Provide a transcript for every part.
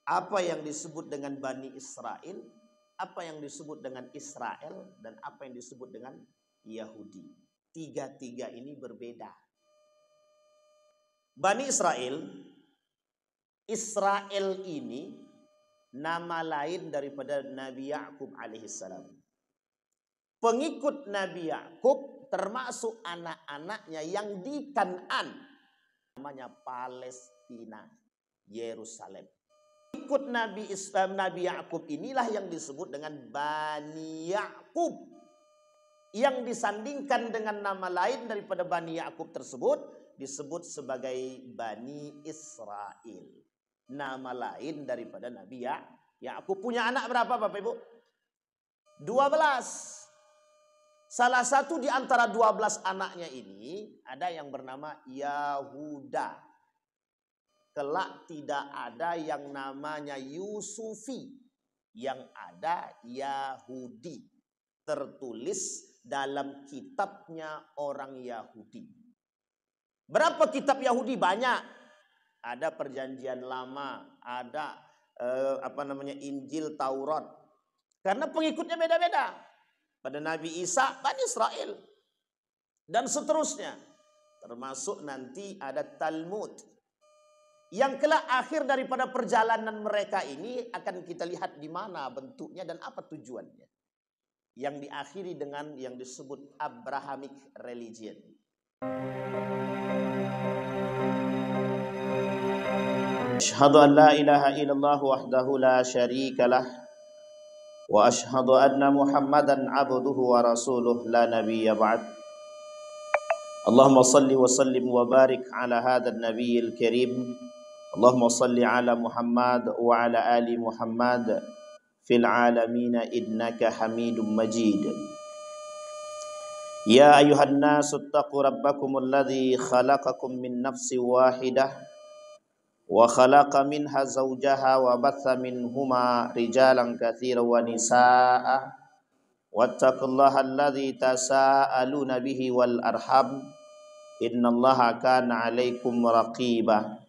Apa yang disebut dengan Bani Israel, apa yang disebut dengan Israel, dan apa yang disebut dengan Yahudi. Tiga-tiga ini berbeda. Bani Israel, Israel ini nama lain daripada Nabi Ya'qub alaihissalam. Pengikut Nabi Ya'qub termasuk anak-anaknya yang di Kan'an, namanya Palestina, Yerusalem. Ikut Nabi Ya'qub inilah yang disebut dengan Bani Ya'qub, yang disandingkan dengan nama lain daripada Bani Ya'qub tersebut disebut sebagai Bani Israel, nama lain daripada Nabi Ya'qub. Punya anak berapa Bapak Ibu? 12. Salah satu di antara 12 anaknya ini ada yang bernama Yahuda. Kelak tidak ada yang namanya Yusufi, yang ada Yahudi. Tertulis dalam kitabnya orang Yahudi. Berapa kitab Yahudi? Banyak. Ada Perjanjian Lama, ada Injil, Taurat. Karena pengikutnya beda-beda. Pada Nabi Isa, Bani Israel. Dan seterusnya. Termasuk nanti ada Talmud. Yang kelak akhir daripada perjalanan mereka ini akan kita lihat di mana bentuknya dan apa tujuannya. Yang diakhiri dengan yang disebut Abrahamic religion. Asyhadu an la ilaha illallah wahdahu la syarika lah wa asyhadu anna Muhammadan abduhu wa rasuluh la nabiyya ba'd. Allahumma salli wa sallim wa barik ala hadzal nabiyil karim. Allahumma salli ala Muhammad wa ala ali Muhammad fil alamin innaka Hamidum Majid. Ya ayuhan nasu ittaqu rabbakumul ladzi khalaqakum min nafsin wahidah wa khalaqa minha zawjaha wa batha minhuma rijalan katsiran wa nisaa'a wattaqullaha alladzi tasaaluna bihi wal arham innallaha kana 'alaikum raqiba.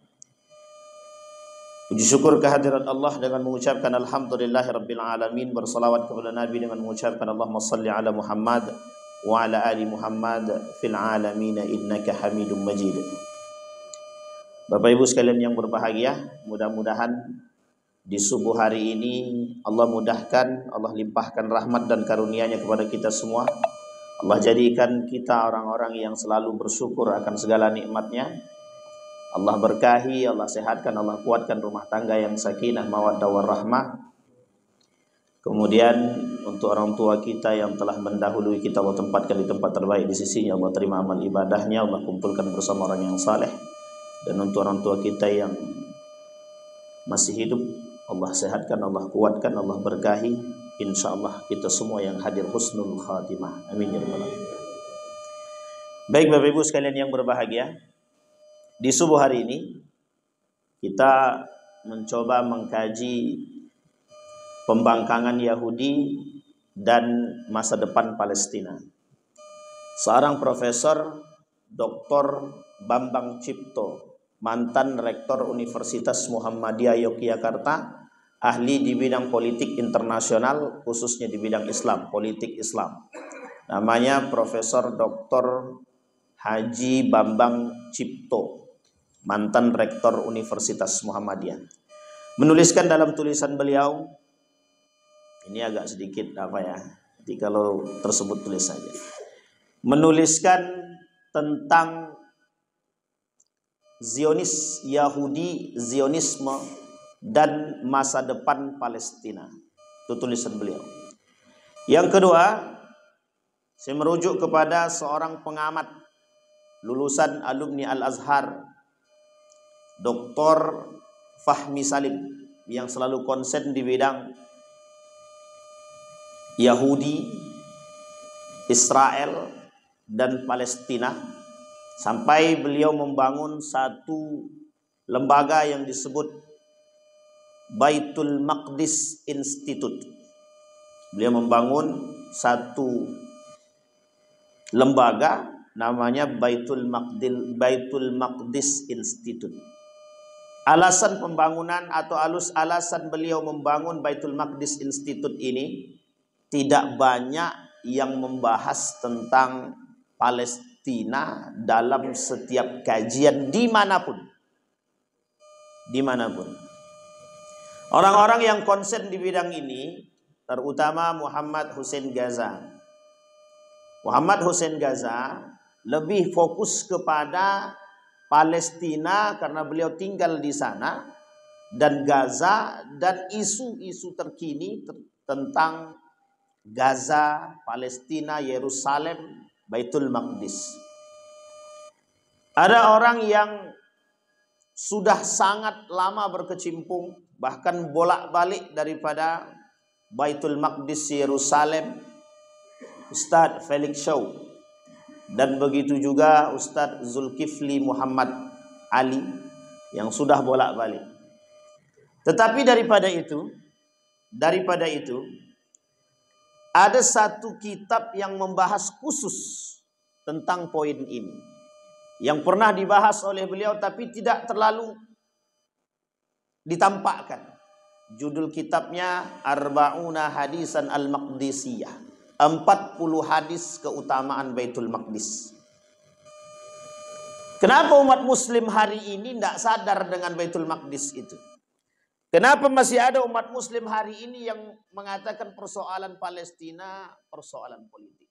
Puji syukur kehadirat Allah dengan mengucapkan alhamdulillahirabbil alamin, bersalawat kepada Nabi dengan mengucapkan Allahumma salli ala Muhammad wa ala ali Muhammad fil alamin innaka Hamidum Majid. Bapak Ibu sekalian yang berbahagia, mudah-mudahan di subuh hari ini Allah mudahkan, Allah limpahkan rahmat dan karunia-Nya kepada kita semua. Allah jadikan kita orang-orang yang selalu bersyukur akan segala nikmat-Nya. Allah berkahi, Allah sehatkan, Allah kuatkan rumah tangga yang sakinah, mawaddah warahmah. Kemudian untuk orang tua kita yang telah mendahului kita, Allah tempatkan di tempat terbaik di sisi-Nya. Allah terima amal ibadahnya, Allah kumpulkan bersama orang yang saleh. Dan untuk orang tua kita yang masih hidup, Allah sehatkan, Allah kuatkan, Allah berkahi. InsyaAllah kita semua yang hadir husnul khatimah. Amin ya rabbal alamin. Baik Bapak Ibu sekalian yang berbahagia, di subuh hari ini kita mencoba mengkaji pembangkangan Yahudi dan masa depan Palestina. Seorang Profesor Dr. Bambang Cipto, mantan Rektor Universitas Muhammadiyah Yogyakarta, ahli di bidang politik internasional, khususnya di bidang Islam, politik Islam. Namanya Profesor Dr. Haji Bambang Cipto, mantan Rektor Universitas Muhammadiyah. Menuliskan dalam tulisan beliau, ini agak sedikit jadi kalau tersebut tulis saja. Menuliskan tentang Zionis, Yahudi, Zionisme dan masa depan Palestina. Itu tulisan beliau. Yang kedua, saya merujuk kepada seorang pengamat lulusan alumni Al-Azhar, Dr. Fahmi Salim, yang selalu konsen di bidang Yahudi, Israel dan Palestina, sampai beliau membangun satu lembaga yang disebut Baitul Maqdis Institute. Beliau membangun satu lembaga namanya Baitul Maqdis Institute. alasan pembangunan atau alasan beliau membangun Baitul Maqdis Institute ini tidak banyak yang membahas tentang Palestina dalam setiap kajian dimanapun. Orang-orang yang konsen di bidang ini, terutama Muhammad Hussein Gaza. Muhammad Hussein Gaza lebih fokus kepada Palestina karena beliau tinggal di sana, dan Gaza dan isu-isu terkini tentang Gaza, Palestina, Yerusalem, Baitul Maqdis. Ada orang yang sudah sangat lama berkecimpung, bahkan bolak-balik daripada Baitul Maqdis Yerusalem, Ustadz Felix Shaw, dan begitu juga Ustadz Zulkifli Muhammad Ali yang sudah bolak-balik. Tetapi daripada itu ada satu kitab yang membahas khusus tentang poin ini, yang pernah dibahas oleh beliau tapi tidak terlalu ditampakkan. Judul kitabnya Arba'una Hadisan Al-Maqdisiyah, 40 hadis keutamaan Baitul Maqdis. Kenapa umat muslim hari ini tidak sadar dengan Baitul Maqdis itu? Kenapa masih ada umat muslim hari ini yang mengatakan persoalan Palestina persoalan politik?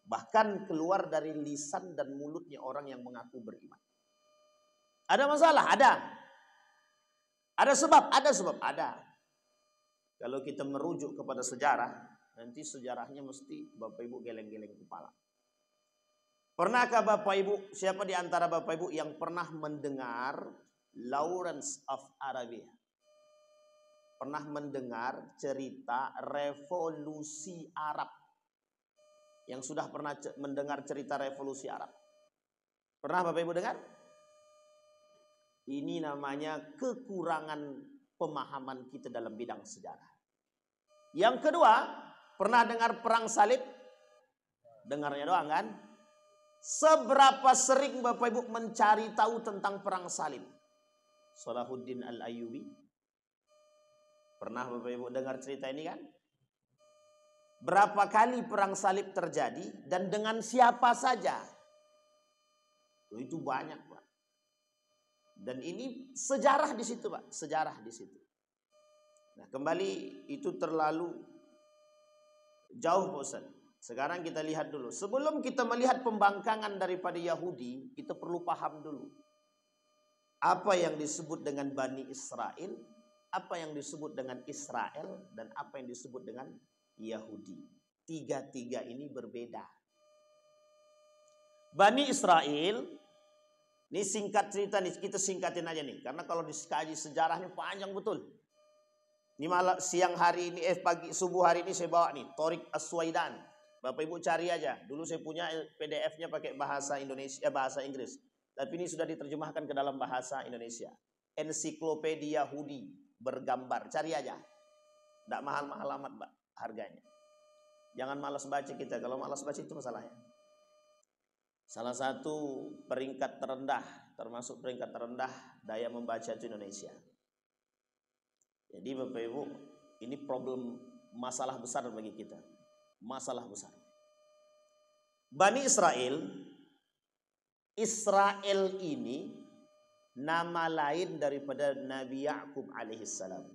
Bahkan keluar dari lisan dan mulutnya orang yang mengaku beriman. Ada masalah? Ada. Ada sebab? Ada. Kalau kita merujuk kepada sejarah, nanti sejarahnya mesti Bapak Ibu geleng-geleng kepala. Pernahkah Bapak Ibu, siapa di antara Bapak Ibu yang pernah mendengar Lawrence of Arabia? Pernah mendengar cerita revolusi Arab? Yang sudah pernah mendengar cerita revolusi Arab? Pernah Bapak Ibu dengar? Ini namanya kekurangan pemahaman kita dalam bidang sejarah. Yang kedua, pernah dengar perang salib? Dengarnya doang kan? Seberapa sering Bapak Ibu mencari tahu tentang perang salib? Salahuddin Al-Ayyubi. Pernah Bapak Ibu dengar cerita ini kan? Berapa kali perang salib terjadi dan dengan siapa saja? Itu banyak, Pak. Dan ini sejarah di situ, Pak. Sejarah di situ. Nah, kembali itu terlalu jauh, Bosan. Sekarang kita lihat dulu. Sebelum kita melihat pembangkangan daripada Yahudi, kita perlu paham dulu apa yang disebut dengan Bani Israel, apa yang disebut dengan Israel, dan apa yang disebut dengan Yahudi. Tiga-tiga ini berbeda. Bani Israel, ini singkat cerita nih, kita singkatin aja nih, karena kalau dikaji sejarahnya panjang betul. Ini malah siang hari ini, pagi subuh hari ini saya bawa nih Tariq As-Suwaidan. Bapak Ibu cari aja. Dulu saya punya PDF-nya pakai bahasa Indonesia, bahasa Inggris. Tapi ini sudah diterjemahkan ke dalam bahasa Indonesia. Ensiklopedia Yahudi bergambar. Cari aja. Tidak mahal-mahal amat, Mbak, harganya. Jangan malas baca kita. Kalau malas baca itu masalahnya. Salah satu peringkat terendah, termasuk peringkat terendah daya membaca itu Indonesia. Jadi Bapak Ibu, ini problem masalah besar bagi kita. Masalah besar. Bani Israel ini nama lain daripada Nabi Ya'qub alaihissalam.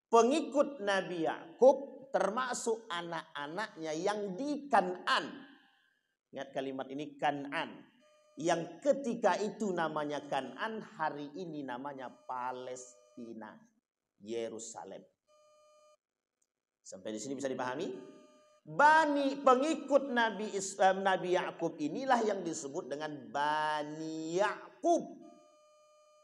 Pengikut Nabi Ya'qub termasuk anak-anaknya yang di Kan'an. Ingat kalimat ini, Kan'an. Yang ketika itu namanya Kan'an, hari ini namanya Palestina, Yerusalem. Sampai di sini bisa dipahami? Pengikut Nabi Ya'qub inilah yang disebut dengan Bani Ya'qub.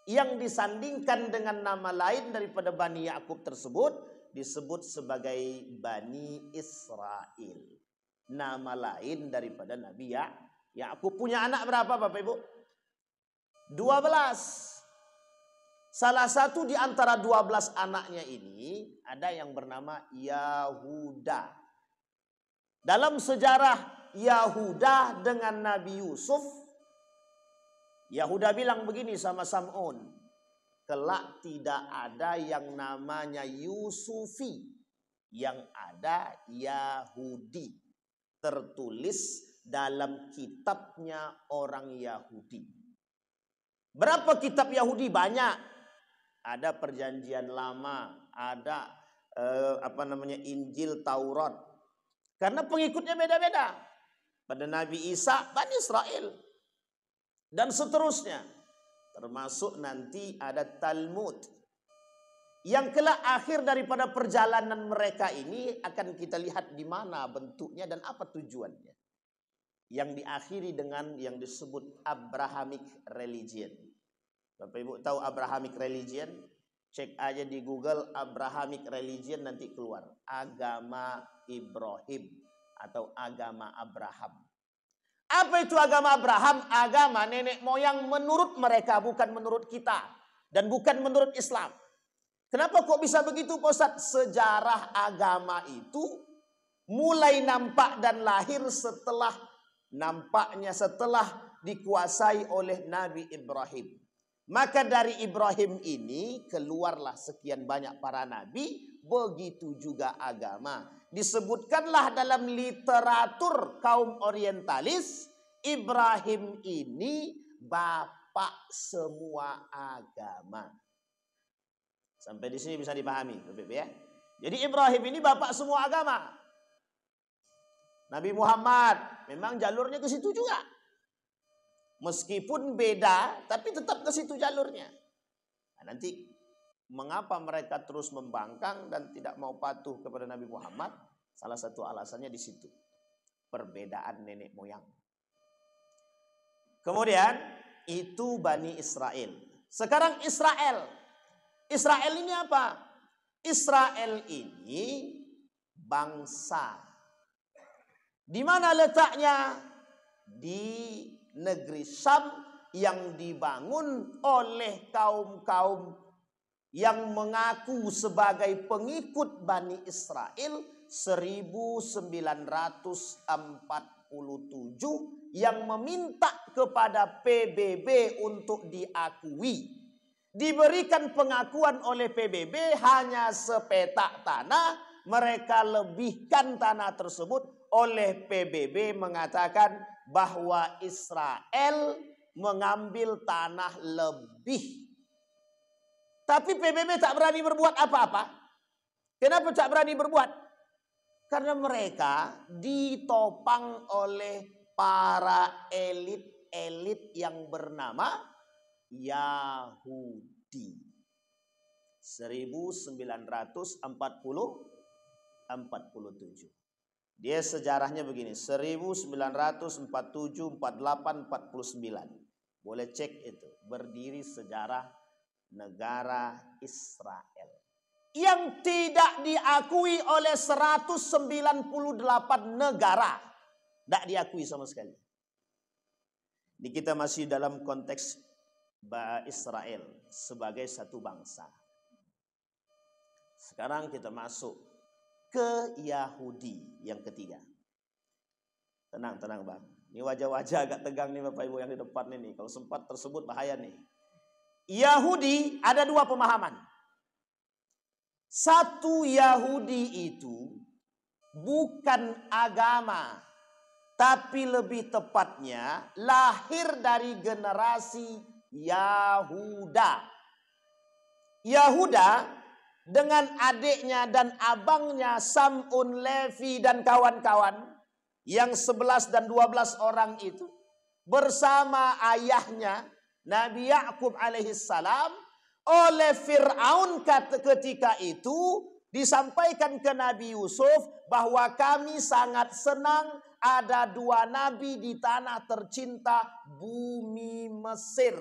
Yang disandingkan dengan nama lain daripada Bani Ya'qub tersebut disebut sebagai Bani Israel. Nama lain daripada Nabi Ya'qub. Punya anak berapa Bapak Ibu? 12. Salah satu di antara 12 anaknya ini ada yang bernama Yahuda. Dalam sejarah Yahuda dengan Nabi Yusuf, Yahuda bilang begini sama Sam'un. kelak tidak ada yang namanya Yusufi, yang ada Yahudi. Tertulis dalam kitabnya orang Yahudi. Berapa kitab Yahudi? Banyak. Ada Perjanjian Lama, ada Injil, Taurat. Karena pengikutnya beda-beda. Pada Nabi Isa, Bani Israel. Dan seterusnya. Termasuk nanti ada Talmud. Yang kelak akhir daripada perjalanan mereka ini akan kita lihat di mana bentuknya dan apa tujuannya. Yang diakhiri dengan yang disebut Abrahamic religion. Bapak Ibu tahu Abrahamic religion? Cek aja di Google Abrahamic religion, nanti keluar agama Ibrahim atau agama Abraham. Apa itu agama Abraham? Agama nenek moyang menurut mereka, bukan menurut kita dan bukan menurut Islam. Kenapa kok bisa begitu, Pak Ustadz? Sejarah agama itu mulai nampak dan lahir setelah dikuasai oleh Nabi Ibrahim. Maka dari Ibrahim ini keluarlah sekian banyak para nabi, begitu juga agama. Disebutkanlah dalam literatur kaum orientalis, Ibrahim ini bapak semua agama. Sampai di sini bisa dipahami, ya. Jadi Ibrahim ini bapak semua agama. Nabi Muhammad memang jalurnya ke situ juga. Meskipun beda, tapi tetap ke situ jalurnya. Nah, nanti mengapa mereka terus membangkang dan tidak mau patuh kepada Nabi Muhammad? Salah satu alasannya di situ. Perbedaan nenek moyang. Kemudian itu Bani Israel. Sekarang Israel. Israel ini apa? Israel ini bangsa. Di mana letaknya? Di negeri Syam yang dibangun oleh kaum-kaum yang mengaku sebagai pengikut Bani Israel 1947 yang meminta kepada PBB untuk diakui. Diberikan pengakuan oleh PBB hanya sepetak tanah, mereka lebihkan tanah tersebut. Oleh PBB mengatakan bahwa Israel mengambil tanah lebih. Tapi PBB tak berani berbuat apa-apa. Kenapa tak berani berbuat? Karena mereka ditopang oleh para elit-elit yang bernama Yahudi. 1947. Dia sejarahnya begini, 1947, 48, 49. Boleh cek itu. Berdiri sejarah negara Israel. Yang tidak diakui oleh 198 negara. Tidak diakui sama sekali. Ini kita masih dalam konteks Israel sebagai satu bangsa. Sekarang kita masuk ke Yahudi yang ketiga. Tenang Bang. Ini wajah-wajah agak tegang nih Bapak Ibu yang di depan ini. Kalau sempat tersebut bahaya nih. Yahudi ada dua pemahaman. Satu, Yahudi itu bukan agama, tapi lebih tepatnya lahir dari generasi Yahuda. Yahuda dengan adiknya dan abangnya Sam'un, Levi dan kawan-kawan yang 11 dan 12 orang itu bersama ayahnya Nabi Yakub alaihissalam oleh Fir'aun ketika itu disampaikan ke Nabi Yusuf bahwa kami sangat senang ada dua nabi di tanah tercinta bumi Mesir.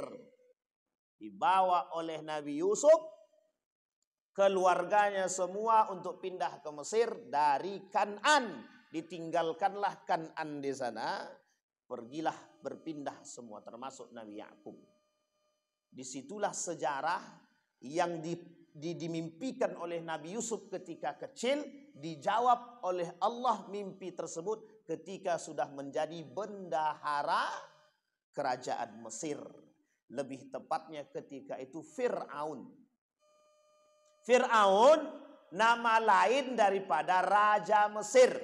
Dibawa oleh Nabi Yusuf keluarganya semua untuk pindah ke Mesir dari Kan'an. Ditinggalkanlah Kan'an di sana. Pergilah berpindah semua termasuk Nabi Yakub. Disitulah sejarah yang dimimpikan oleh Nabi Yusuf ketika kecil. Dijawab oleh Allah mimpi tersebut ketika sudah menjadi bendahara kerajaan Mesir. Lebih tepatnya ketika itu Fir'aun. Fir'aun nama lain daripada Raja Mesir.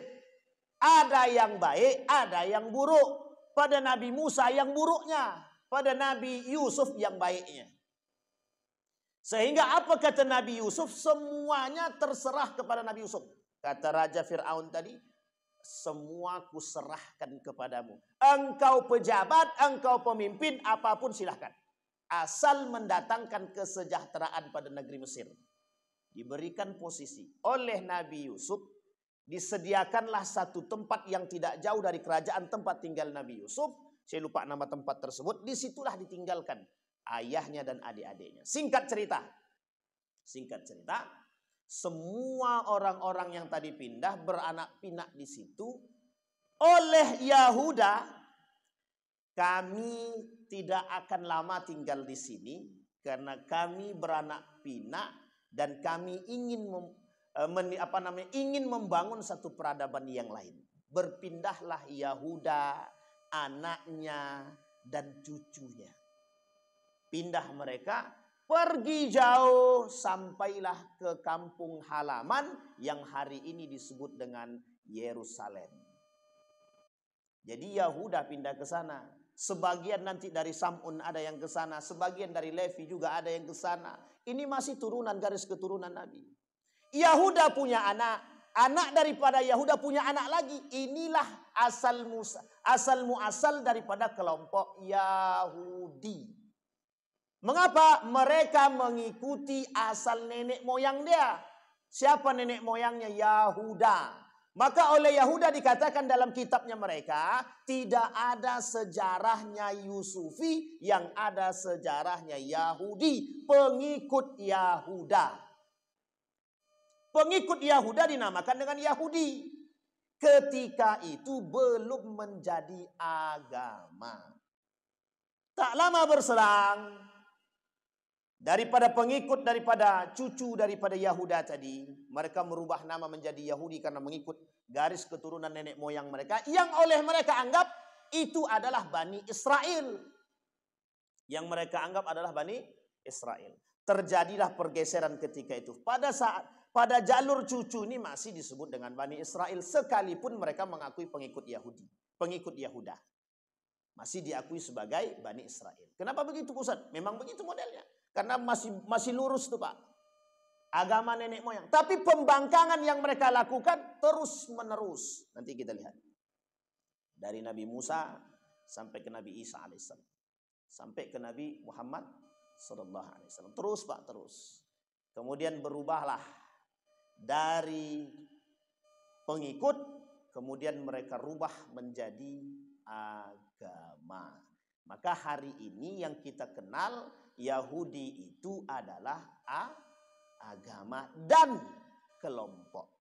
Ada yang baik, ada yang buruk. Pada Nabi Musa yang buruknya, pada Nabi Yusuf yang baiknya. Sehingga apa kata Nabi Yusuf? Semuanya terserah kepada Nabi Yusuf. Kata Raja Fir'aun tadi, semua kuserahkan kepadamu. Engkau pejabat, engkau pemimpin, apapun silahkan. Asal mendatangkan kesejahteraan pada negeri Mesir. Diberikan posisi oleh Nabi Yusuf. Disediakanlah satu tempat yang tidak jauh dari kerajaan tempat tinggal Nabi Yusuf. Saya lupa nama tempat tersebut. Disitulah ditinggalkan ayahnya dan adik-adiknya. Singkat cerita, semua orang-orang yang tadi pindah beranak pinak di situ. Oleh Yahuda, kami tidak akan lama tinggal di sini karena kami beranak pinak dan kami ingin membangun satu peradaban yang lain. Berpindahlah Yahuda, anaknya dan cucunya. Pindah mereka, pergi jauh sampailah ke kampung halaman yang hari ini disebut dengan Yerusalem. Jadi Yahuda pindah ke sana. Sebagian nanti dari Sam'un ada yang ke sana, sebagian dari Levi juga ada yang ke sana. Ini masih turunan, garis keturunan Nabi. Yahuda punya anak, anak daripada Yahuda punya anak lagi. Inilah asal muasal daripada kelompok Yahudi. Mengapa? Mereka mengikuti asal nenek moyang dia. Siapa nenek moyangnya? Yahuda. Maka oleh Yahuda dikatakan dalam kitabnya mereka, tidak ada sejarahnya Yusufi, yang ada sejarahnya Yahudi, pengikut Yahuda. Pengikut Yahuda dinamakan dengan Yahudi. Ketika itu belum menjadi agama. Tak lama berselang, daripada pengikut, daripada cucu daripada Yahuda tadi, mereka merubah nama menjadi Yahudi karena mengikut garis keturunan nenek moyang mereka, yang oleh mereka anggap itu adalah Bani Israel. Yang mereka anggap adalah Bani Israel. Terjadilah pergeseran ketika itu. Pada jalur cucu ini masih disebut dengan Bani Israel, sekalipun mereka mengakui pengikut Yahudi, pengikut Yahuda. Masih diakui sebagai Bani Israel. Kenapa begitu Ustaz? Memang begitu modelnya. Karena masih lurus tuh Pak. Agama nenek moyang. Tapi pembangkangan yang mereka lakukan terus menerus. Nanti kita lihat. Dari Nabi Musa sampai ke Nabi Isa alaihissalam. Sampai ke Nabi Muhammad sallallahu alaihi wasallam. Terus Pak, terus. Kemudian berubahlah dari pengikut, kemudian mereka rubah menjadi agama. Maka hari ini yang kita kenal Yahudi itu adalah agama dan kelompok.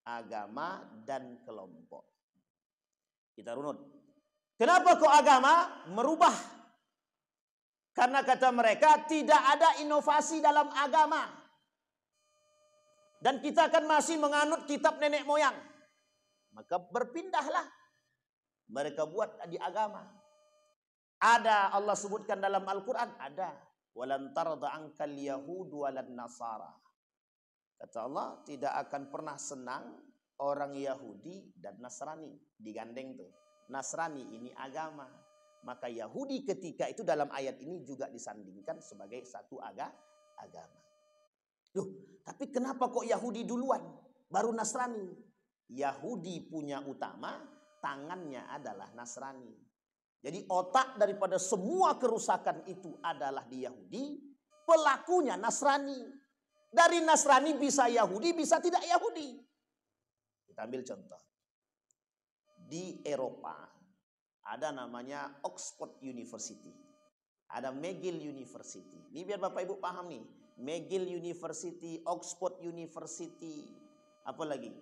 Agama dan kelompok. Kita runut. Kenapa kok agama merubah? Karena kata mereka tidak ada inovasi dalam agama. Dan kita akan masih menganut kitab nenek moyang. Maka berpindahlah. Mereka buat di agama. Ada Allah sebutkan dalam Al-Quran. Ada. Walan tarda ankal yahudu walan nasara. Kata Allah, tidak akan pernah senang orang Yahudi dan Nasrani. Digandeng tuh. Nasrani ini agama. Maka Yahudi ketika itu dalam ayat ini juga disandingkan sebagai satu agama. Loh, tapi kenapa kok Yahudi duluan? Baru Nasrani. Yahudi punya utama, tangannya adalah Nasrani. Jadi otak daripada semua kerusakan itu adalah di Yahudi, pelakunya Nasrani. Dari Nasrani bisa Yahudi, bisa tidak Yahudi. Kita ambil contoh. Di Eropa ada namanya Oxford University. Ada McGill University. Ini biar Bapak Ibu paham nih. McGill University, Oxford University. Apa lagi?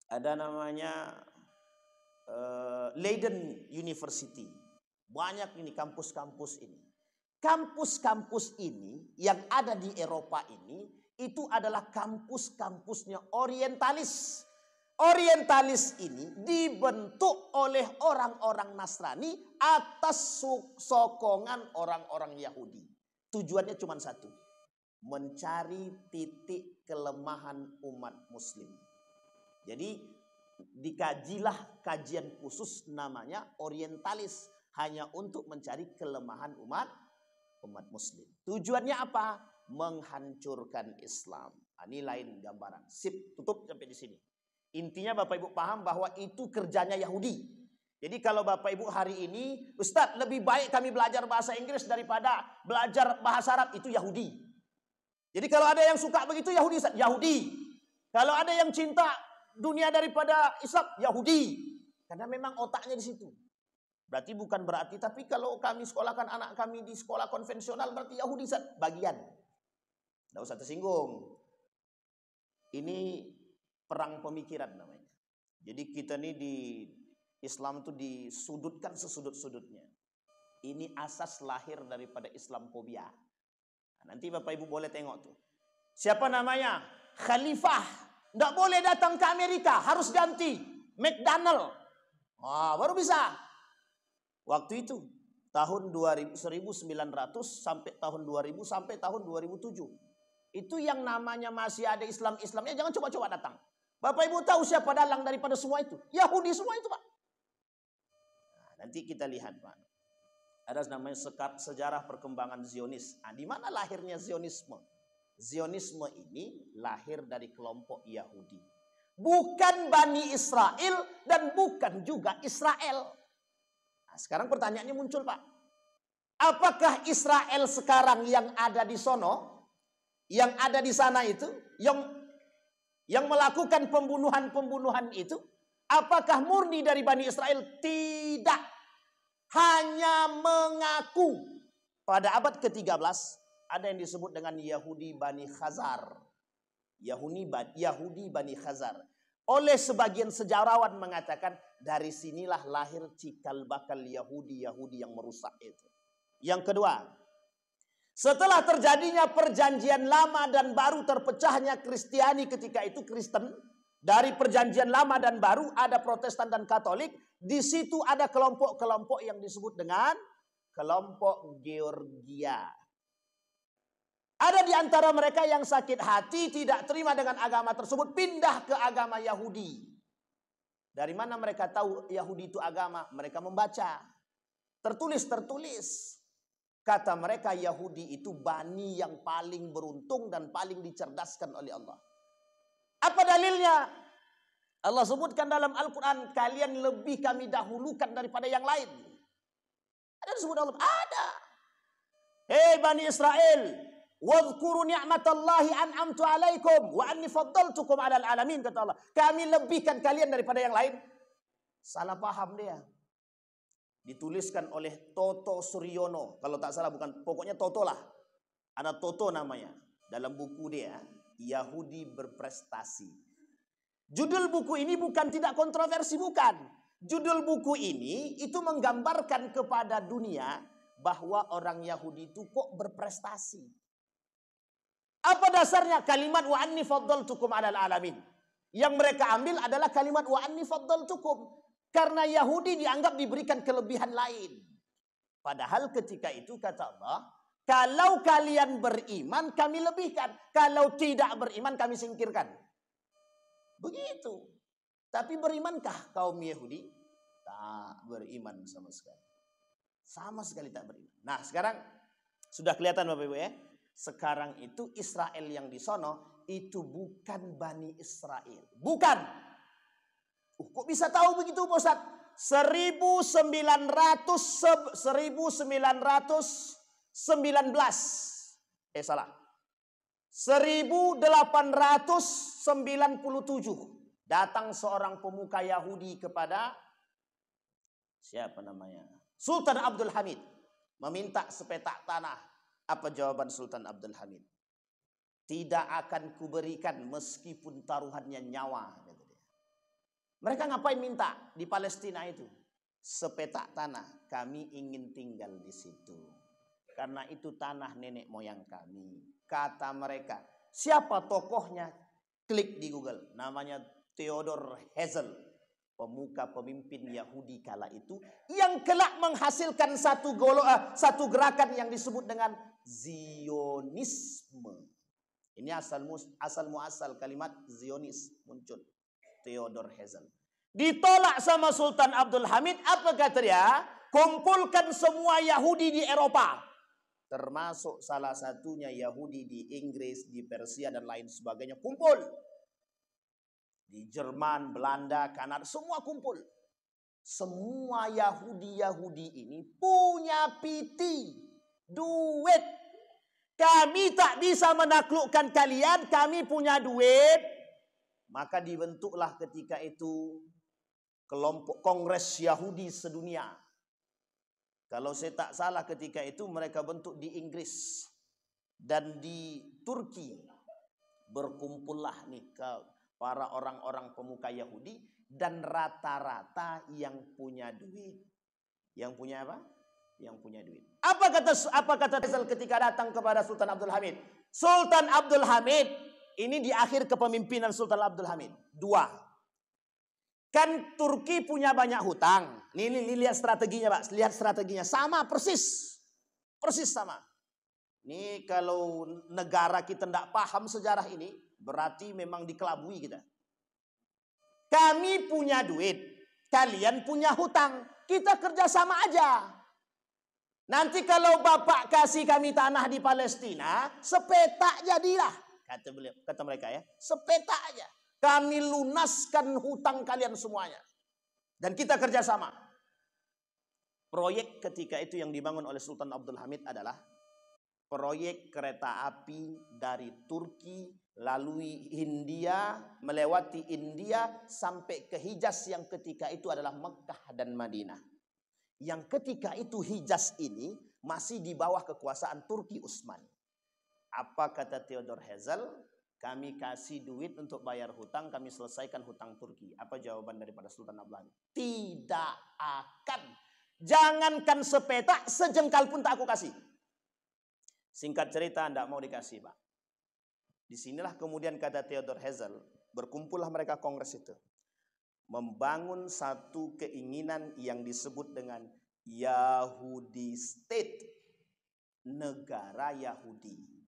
Ada namanya Leiden University. Banyak ini kampus-kampus ini. Kampus-kampus ini yang ada di Eropa ini, itu adalah kampus-kampusnya orientalis. Orientalis ini dibentuk oleh orang-orang Nasrani atas sokongan orang-orang Yahudi. Tujuannya cuma satu, mencari titik kelemahan umat muslim. Jadi dikajilah kajian khusus namanya orientalis, hanya untuk mencari kelemahan umat muslim. Tujuannya apa? Menghancurkan Islam. Ini lain gambaran. Sip, tutup sampai di sini. Intinya Bapak Ibu paham bahwa itu kerjanya Yahudi. Jadi kalau Bapak Ibu hari ini, Ustadz lebih baik kami belajar bahasa Inggris daripada belajar bahasa Arab, itu Yahudi. Jadi kalau ada yang suka begitu Yahudi, Ustadz, Yahudi. Kalau ada yang cinta dunia daripada Islam, Yahudi. Karena memang otaknya di situ. Berarti bukan berarti, tapi kalau kami sekolahkan anak kami di sekolah konvensional, berarti Yahudi, Ustadz, bagian. Tidak usah tersinggung. Ini perang pemikiran namanya. Jadi kita nih di Islam itu disudutkan sesudut-sudutnya. Ini asas lahir daripada Islamfobia. Nah, nanti Bapak Ibu boleh tengok tuh. Siapa namanya? Khalifah. Tidak boleh datang ke Amerika, harus ganti. McDonald. Baru bisa. Waktu itu tahun 1900 sampai tahun 2000 sampai tahun 2007. Itu yang namanya masih ada Islamnya, jangan coba-coba datang. Bapak Ibu tahu siapa dalang daripada semua itu? Yahudi semua itu, Pak. Nah, nanti kita lihat, Pak. Ada namanya sejarah perkembangan Zionis. Di mana lahirnya Zionisme? Zionisme ini lahir dari kelompok Yahudi. Bukan Bani Israel dan bukan juga Israel. Nah, sekarang pertanyaannya muncul, Pak. Apakah Israel sekarang yang ada di sono, yang ada di sana itu, yang melakukan pembunuhan itu, apakah murni dari Bani Israel? Tidak. Hanya mengaku. Pada abad ke-13 ada yang disebut dengan Yahudi Bani Khazar. Yahudi Bani Khazar. Oleh sebagian sejarawan mengatakan dari sinilah lahir cikal bakal Yahudi yang merusak itu. Yang kedua, setelah terjadinya perjanjian lama dan baru, terpecahnya Kristiani ketika itu, Kristen. Dari perjanjian lama dan baru ada Protestan dan Katolik. Di situ ada kelompok-kelompok yang disebut dengan kelompok Georgia. Ada di antara mereka yang sakit hati, tidak terima dengan agama tersebut, pindah ke agama Yahudi. Dari mana mereka tahu Yahudi itu agama? Mereka membaca. Tertulis. Kata mereka Yahudi itu bani yang paling beruntung dan paling dicerdaskan oleh Allah. Apa dalilnya? Allah sebutkan dalam Al-Quran, kalian lebih kami dahulukan daripada yang lain. Ada disebut Allah? Ada. Hei Bani Israel, wadhkuru ni'matallahi an'amtu alaikum wa anni faddaltukum 'alal alamin, kata Allah. Kami lebihkan kalian daripada yang lain. Salah paham dia. Dituliskan oleh Toto Suryono, kalau tak salah, bukan, pokoknya Toto lah. Ada Toto namanya. Dalam buku dia, Yahudi Berprestasi. Judul buku ini bukan tidak kontroversi, bukan. Judul buku ini itu menggambarkan kepada dunia bahwa orang Yahudi itu kok berprestasi. Apa dasarnya? Kalimat wa anni faddaltukum 'alal alamin. Yang mereka ambil adalah kalimat wa anni faddaltukum. Karena Yahudi dianggap diberikan kelebihan lain. Padahal ketika itu kata Allah, kalau kalian beriman kami lebihkan, kalau tidak beriman kami singkirkan. Begitu. Tapi berimankah kaum Yahudi? Tak beriman sama sekali. Sama sekali tak beriman. Nah, sekarang sudah kelihatan Bapak Ibu ya. Sekarang itu Israel yang di sono itu bukan Bani Israel. Bukan. Kok bisa tahu begitu, Pak Ustaz? 1897 datang seorang pemuka Yahudi kepada siapa namanya? Sultan Abdul Hamid, meminta sepetak tanah. Apa jawaban Sultan Abdul Hamid? Tidak akan kuberikan meskipun taruhannya nyawa. Mereka ngapain minta di Palestina itu? Sepetak tanah. Kami ingin tinggal di situ. Karena itu tanah nenek moyang kami. Kata mereka. Siapa tokohnya? Klik di Google. Namanya Theodor Herzl, pemuka pemimpin Yahudi kala itu, yang kelak menghasilkan satu gerakan yang disebut dengan Zionisme. Ini asal muasal kalimat Zionis muncul. Theodor Herzl. Ditolak sama Sultan Abdul Hamid. Apa kata dia? Kumpulkan semua Yahudi di Eropa. Termasuk salah satunya Yahudi di Inggris, di Persia dan lain sebagainya. Kumpul. Di Jerman, Belanda, Kanada, semua kumpul. Semua Yahudi ini punya piti, duit. Kami tak bisa menaklukkan kalian, kami punya duit. Maka dibentuklah ketika itu kelompok Kongres Yahudi sedunia. Kalau saya tak salah ketika itu mereka bentuk di Inggris dan di Turki. Berkumpullah nih ke para orang-orang pemuka Yahudi dan rata-rata yang punya duit. Yang punya apa? Yang punya duit. Apa kata Herzl ketika datang kepada Sultan Abdul Hamid? Sultan Abdul Hamid, ini di akhir kepemimpinan Sultan Abdul Hamid. 2. Kan Turki punya banyak hutang. Ini lihat strateginya, Pak. Lihat strateginya. Sama persis. Persis sama. Ini kalau negara kita tidak paham sejarah ini, berarti memang dikelabui kita. Kami punya duit, kalian punya hutang. Kita kerjasama aja. Nanti kalau Bapak kasih kami tanah di Palestina, sepetak jadilah. Kata mereka ya, sepetak aja. Kami lunaskan hutang kalian semuanya. Dan kita kerjasama. Proyek ketika itu yang dibangun oleh Sultan Abdul Hamid adalah proyek kereta api dari Turki lalui India, melewati India sampai ke Hijaz yang ketika itu adalah Mekah dan Madinah. Yang ketika itu Hijaz ini masih di bawah kekuasaan Turki Utsmani. Apa kata Theodor Herzl? Kami kasih duit untuk bayar hutang, kami selesaikan hutang Turki. Apa jawaban daripada Sultan Abdul Hamid? Tidak akan. Jangankan sepetak, sejengkal pun tak aku kasih. Singkat cerita, tidak mau dikasih, Pak. Disinilah kemudian kata Theodor Herzl, berkumpullah mereka kongres itu. Membangun satu keinginan yang disebut dengan Yahudi State. Negara Yahudi.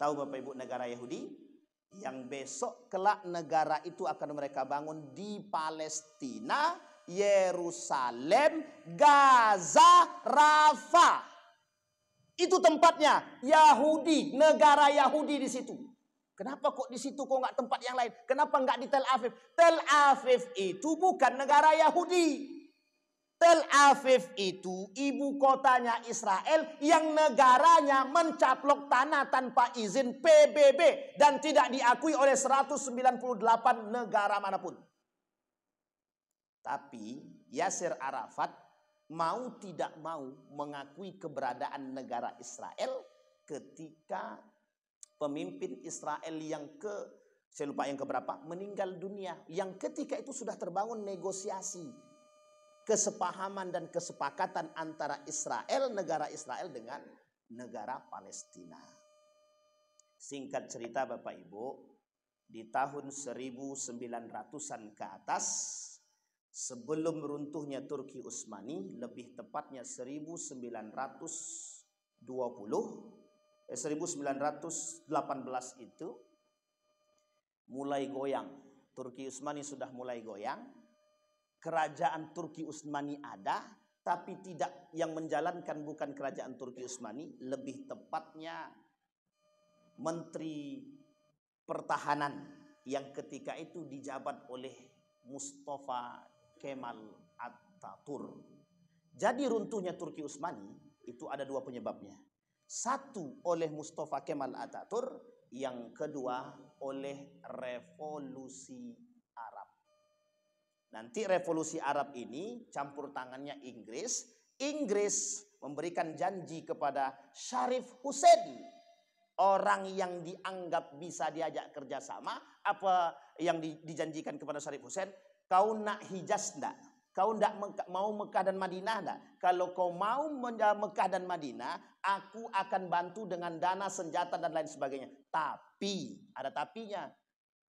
Tahu Bapak Ibu negara Yahudi? Yang besok kelak negara itu akan mereka bangun di Palestina, Yerusalem, Gaza, Rafah. Itu tempatnya Yahudi, negara Yahudi di situ. Kenapa kok di situ kok nggak tempat yang lain? Kenapa nggak di Tel Aviv? Tel Aviv itu bukan negara Yahudi. Tel Aviv itu ibu kotanya Israel yang negaranya mencaplok tanah tanpa izin PBB dan tidak diakui oleh 198 negara manapun. Tapi Yasser Arafat mau tidak mau mengakui keberadaan negara Israel ketika pemimpin Israel yang saya lupa yang keberapa, meninggal dunia. Yang ketika itu sudah terbangun negosiasi, kesepahaman dan kesepakatan antara Israel, negara Israel dengan negara Palestina. Singkat cerita Bapak Ibu, di tahun 1900-an ke atas, sebelum runtuhnya Turki Utsmani, lebih tepatnya 1918 itu mulai goyang. Turki Utsmani sudah mulai goyang. Kerajaan Turki Utsmani ada, tapi tidak, yang menjalankan bukan kerajaan Turki Utsmani, lebih tepatnya Menteri Pertahanan yang ketika itu dijabat oleh Mustafa Kemal Atatürk. Jadi runtuhnya Turki Utsmani itu ada dua penyebabnya. Satu oleh Mustafa Kemal Atatürk, yang kedua oleh revolusi Arab. Nanti revolusi Arab ini campur tangannya Inggris. Inggris memberikan janji kepada Sharif Hussein, orang yang dianggap bisa diajak kerjasama. Apa yang dijanjikan kepada Sharif Hussein? Kau nak Hijaz enggak? Kau enggak mau Mekah dan Madinah enggak? Kalau kau mau Mekah dan Madinah, aku akan bantu dengan dana, senjata dan lain sebagainya. Tapi, ada tapinya.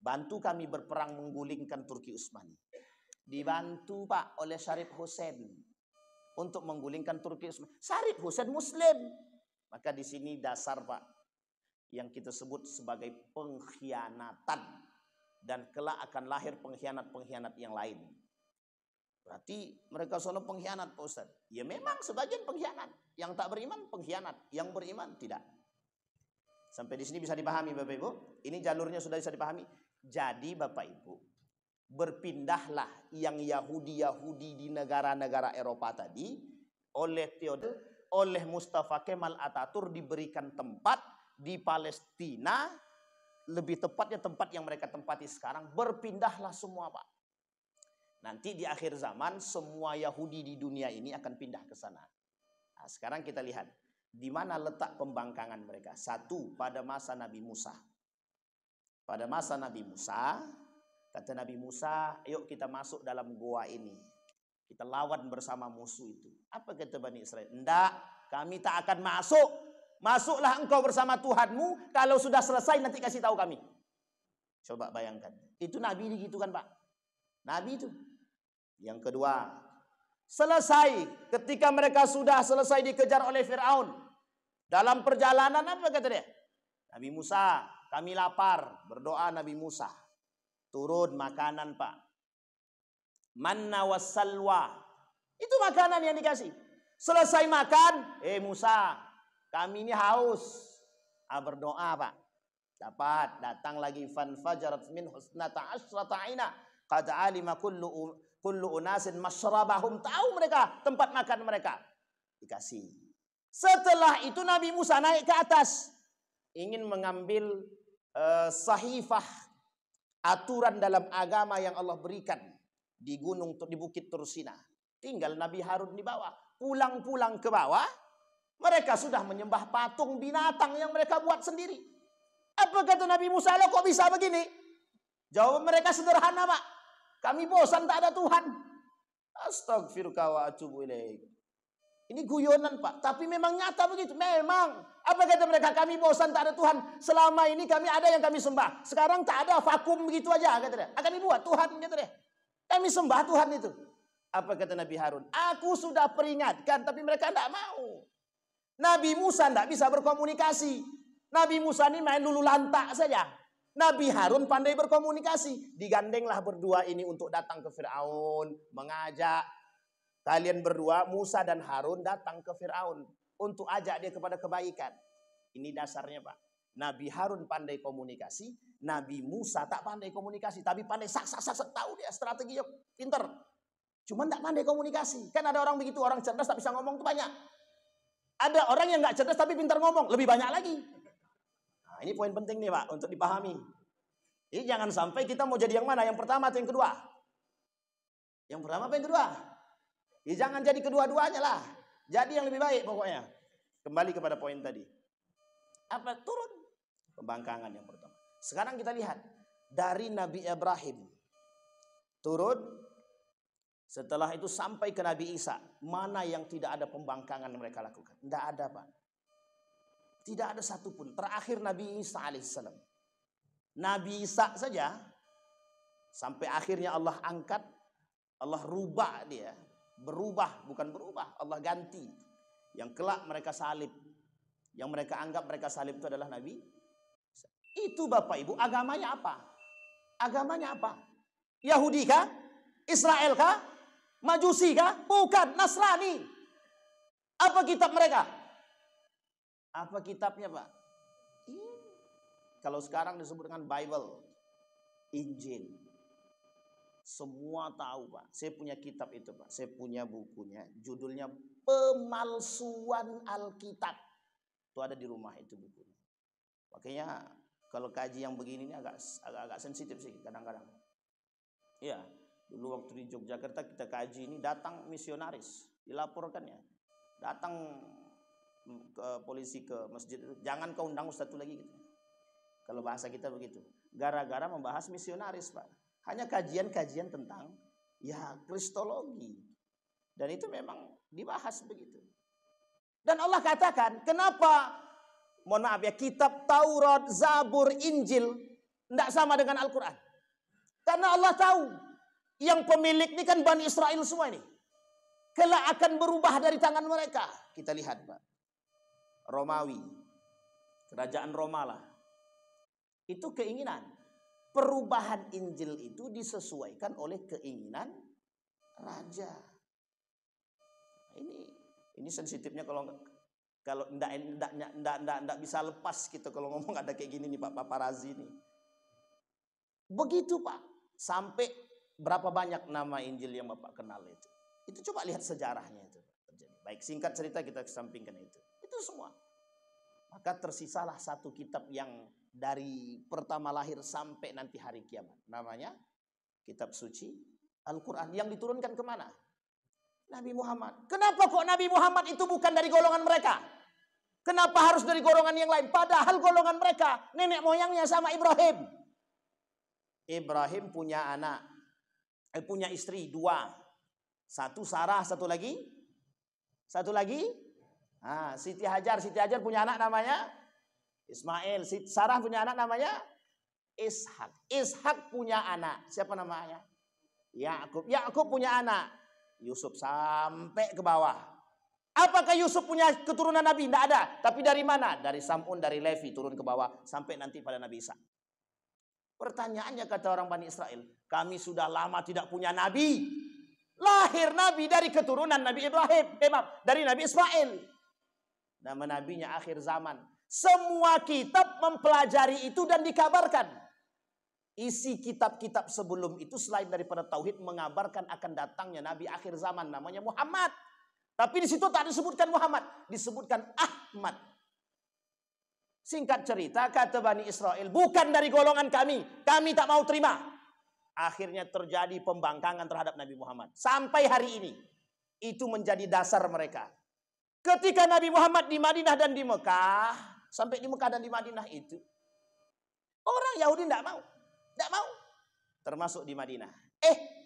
Bantu kami berperang menggulingkan Turki Utsmani. Dibantu Pak oleh Syarif Hussein untuk menggulingkan Turki Utsmani. Syarif Hussein Muslim. Maka di sini dasar Pak yang kita sebut sebagai pengkhianatan, dan kelak akan lahir pengkhianat-pengkhianat yang lain. Berarti mereka sono pengkhianat Pak Ustaz. Ya memang sebagian pengkhianat. Yang tak beriman pengkhianat, yang beriman tidak. Sampai di sini bisa dipahami Bapak Ibu? Ini jalurnya sudah bisa dipahami. Jadi Bapak Ibu, berpindahlah yang Yahudi di negara-negara Eropa tadi oleh Theodor, oleh Mustafa Kemal Atatürk diberikan tempat di Palestina, lebih tepatnya tempat yang mereka tempati sekarang. Berpindahlah semua Pak. Nanti di akhir zaman semua Yahudi di dunia ini akan pindah ke sana. Nah, sekarang kita lihat di mana letak pembangkangan mereka. Satu, pada masa Nabi Musa. Pada masa Nabi Musa, kata Nabi Musa, yuk kita masuk dalam gua ini. Kita lawan bersama musuh itu. Apa kata Bani Israel? Enggak, kami tak akan masuk. Masuklah engkau bersama Tuhanmu. Kalau sudah selesai nanti kasih tahu kami. Coba bayangkan. Itu Nabi gitu kan Pak. Nabi itu. Yang kedua, selesai ketika mereka sudah selesai dikejar oleh Fir'aun. Dalam perjalanan apa kata dia? Nabi Musa, kami lapar. Berdoa Nabi Musa. Turun makanan Pak. Manna wassalwa. Itu makanan yang dikasih. Selesai makan, Musa, kami ini haus. Berdoa Pak. Dapat, datang lagi fanfajarat min husnata asyrata aina. Qad alima kullu unasin masyrabahum. Tahu mereka tempat makan mereka. Dikasih. Setelah itu Nabi Musa naik ke atas. Ingin mengambil sahifah aturan dalam agama yang Allah berikan di bukit Tursina. Tinggal Nabi Harun di bawah. Pulang-pulang ke bawah, mereka sudah menyembah patung binatang yang mereka buat sendiri. Apa kata Nabi Musa? Lo kok bisa begini? Jawaban mereka sederhana Pak. Kami bosan tak ada Tuhan. Astagfirullah wa atubu ilaik. Ini guyonan Pak. Tapi memang nyata begitu. Memang. Apa kata mereka? Kami bosan tak ada Tuhan. Selama ini kami ada yang kami sembah. Sekarang tak ada, vakum begitu aja. Kata dia. Kami buat Tuhan. Kata dia. Kami sembah Tuhan itu. Apa kata Nabi Harun? Aku sudah peringatkan. Tapi mereka tidak mau. Nabi Musa tidak bisa berkomunikasi. Nabi Musa ini main lulu lantak saja. Nabi Harun pandai berkomunikasi. Digandenglah berdua ini untuk datang ke Fir'aun. Mengajak. Kalian berdua, Musa dan Harun datang ke Fir'aun. Untuk ajak dia kepada kebaikan. Ini dasarnya Pak. Nabi Harun pandai komunikasi. Nabi Musa tak pandai komunikasi. Tapi pandai sak. Tahu dia strateginya pinter. Cuma tak pandai komunikasi. Kan ada orang begitu. Orang cerdas tak bisa ngomong itu banyak. Ada orang yang gak cerdas tapi pintar ngomong. Lebih banyak lagi. Nah, ini poin penting nih Pak. Untuk dipahami. Jadi jangan sampai kita mau jadi yang mana. Yang pertama atau yang kedua. Yang pertama apa yang kedua? Ya jangan jadi kedua-duanya lah. Jadi yang lebih baik pokoknya. Kembali kepada poin tadi. Apa? Turun. Pembangkangan yang pertama. Sekarang kita lihat. Dari Nabi Ibrahim. Turun. Setelah itu sampai ke Nabi Isa. Mana yang tidak ada pembangkangan yang mereka lakukan? Tidak ada Pak. Tidak ada satupun. Terakhir Nabi Isa alaihissalam. Nabi Isa saja. Sampai akhirnya Allah angkat. Allah rubah dia. Berubah, bukan berubah. Allah ganti. Yang kelak mereka salib. Yang mereka anggap mereka salib itu adalah Nabi. Itu Bapak Ibu agamanya apa? Agamanya apa? Yahudi kah? Israel kah? Majusi kah? Bukan, Nasrani. Apa kitab mereka? Apa kitabnya Pak? Kalau sekarang disebut dengan Bible, Injil. Semua tahu Pak. Saya punya kitab itu Pak. Saya punya bukunya. Judulnya Pemalsuan Alkitab. Itu ada di rumah itu bukunya. Makanya kalau kaji yang begini ini agak sensitif sih kadang-kadang. Iya. Dulu waktu di Yogyakarta kita kaji ini datang misionaris. Dilaporkannya. Datang ke polisi ke masjid. Jangan kau undang ustaz itu lagi gitu. Kalau bahasa kita begitu. Gara-gara membahas misionaris Pak. Hanya kajian-kajian tentang ya kristologi. Dan itu memang dibahas begitu. Dan Allah katakan, kenapa? Mohon maaf ya, kitab Taurat, Zabur, Injil Tidak sama dengan Al-Quran. Karena Allah tahu yang pemilik ini kan Bani Israel semua ini. Kelak akan berubah dari tangan mereka. Kita lihat Pak. Romawi. Kerajaan Roma lah. Itu keinginan. Perubahan Injil itu disesuaikan oleh keinginan raja. Ini sensitifnya kalau enggak bisa lepas gitu kalau ngomong ada kayak gini nih Pak Paparazi nih. Begitu Pak. Sampai berapa banyak nama Injil yang Bapak kenal itu. Itu coba lihat sejarahnya itu terjadi. Baik, singkat cerita kita kesampingkan itu. Itu semua. Maka tersisalah satu kitab yang dari pertama lahir sampai nanti hari kiamat. Namanya kitab suci Al-Quran. Yang diturunkan kemana? Nabi Muhammad. Kenapa kok Nabi Muhammad itu bukan dari golongan mereka? Kenapa harus dari golongan yang lain? Padahal golongan mereka nenek moyangnya sama Ibrahim. Ibrahim punya anak. Punya istri 2. Satu Sarah, satu lagi. Siti Hajar. Siti Hajar punya anak namanya Ismail. Sarah punya anak namanya Ishak. Ishak punya anak. Siapa namanya? Yakub. Yakub punya anak Yusuf sampai ke bawah. Apakah Yusuf punya keturunan Nabi? Tidak ada. Tapi dari mana? Dari Sam'un, dari Levi turun ke bawah sampai nanti pada Nabi Isa. Pertanyaannya kata orang Bani Israel, kami sudah lama tidak punya Nabi. Lahir Nabi dari keturunan Nabi Ibrahim. Dari Nabi Ismail. Nama nabinya akhir zaman. Semua kitab mempelajari itu dan dikabarkan. Isi kitab-kitab sebelum itu selain daripada tauhid mengabarkan akan datangnya nabi akhir zaman namanya Muhammad. Tapi di situ tak disebutkan Muhammad, disebutkan Ahmad. Singkat cerita kata Bani Israel, bukan dari golongan kami tak mau terima. Akhirnya terjadi pembangkangan terhadap Nabi Muhammad. Sampai hari ini itu menjadi dasar mereka. Ketika Nabi Muhammad di Madinah dan di Mekah, sampai di Mekah dan di Madinah itu, orang Yahudi tidak mau. Termasuk di Madinah.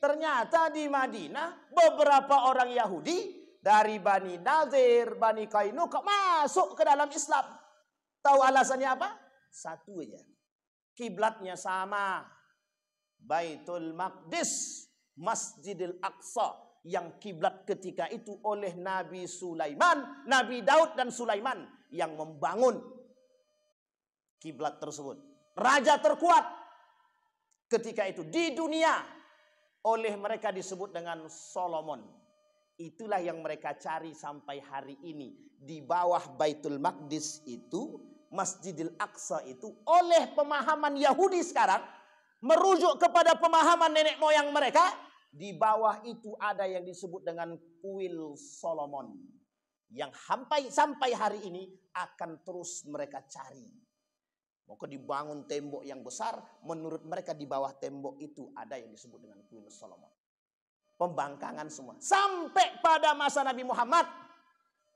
Ternyata di Madinah beberapa orang Yahudi dari Bani Nadir, Bani Qainuqa masuk ke dalam Islam. Tahu alasannya apa? Satu aja. Kiblatnya sama. Baitul Maqdis, Masjidil Aqsa. Yang kiblat ketika itu oleh Nabi Sulaiman, Nabi Daud dan Sulaiman yang membangun kiblat tersebut. Raja terkuat ketika itu di dunia oleh mereka disebut dengan Solomon. Itulah yang mereka cari sampai hari ini. Di bawah Baitul Maqdis itu, Masjidil Aqsa itu oleh pemahaman Yahudi sekarang merujuk kepada pemahaman nenek moyang mereka. Di bawah itu ada yang disebut dengan kuil Solomon. Yang sampai hari ini akan terus mereka cari. Maka dibangun tembok yang besar. Menurut mereka di bawah tembok itu ada yang disebut dengan kuil Solomon. Pembangkangan semua. Sampai pada masa Nabi Muhammad.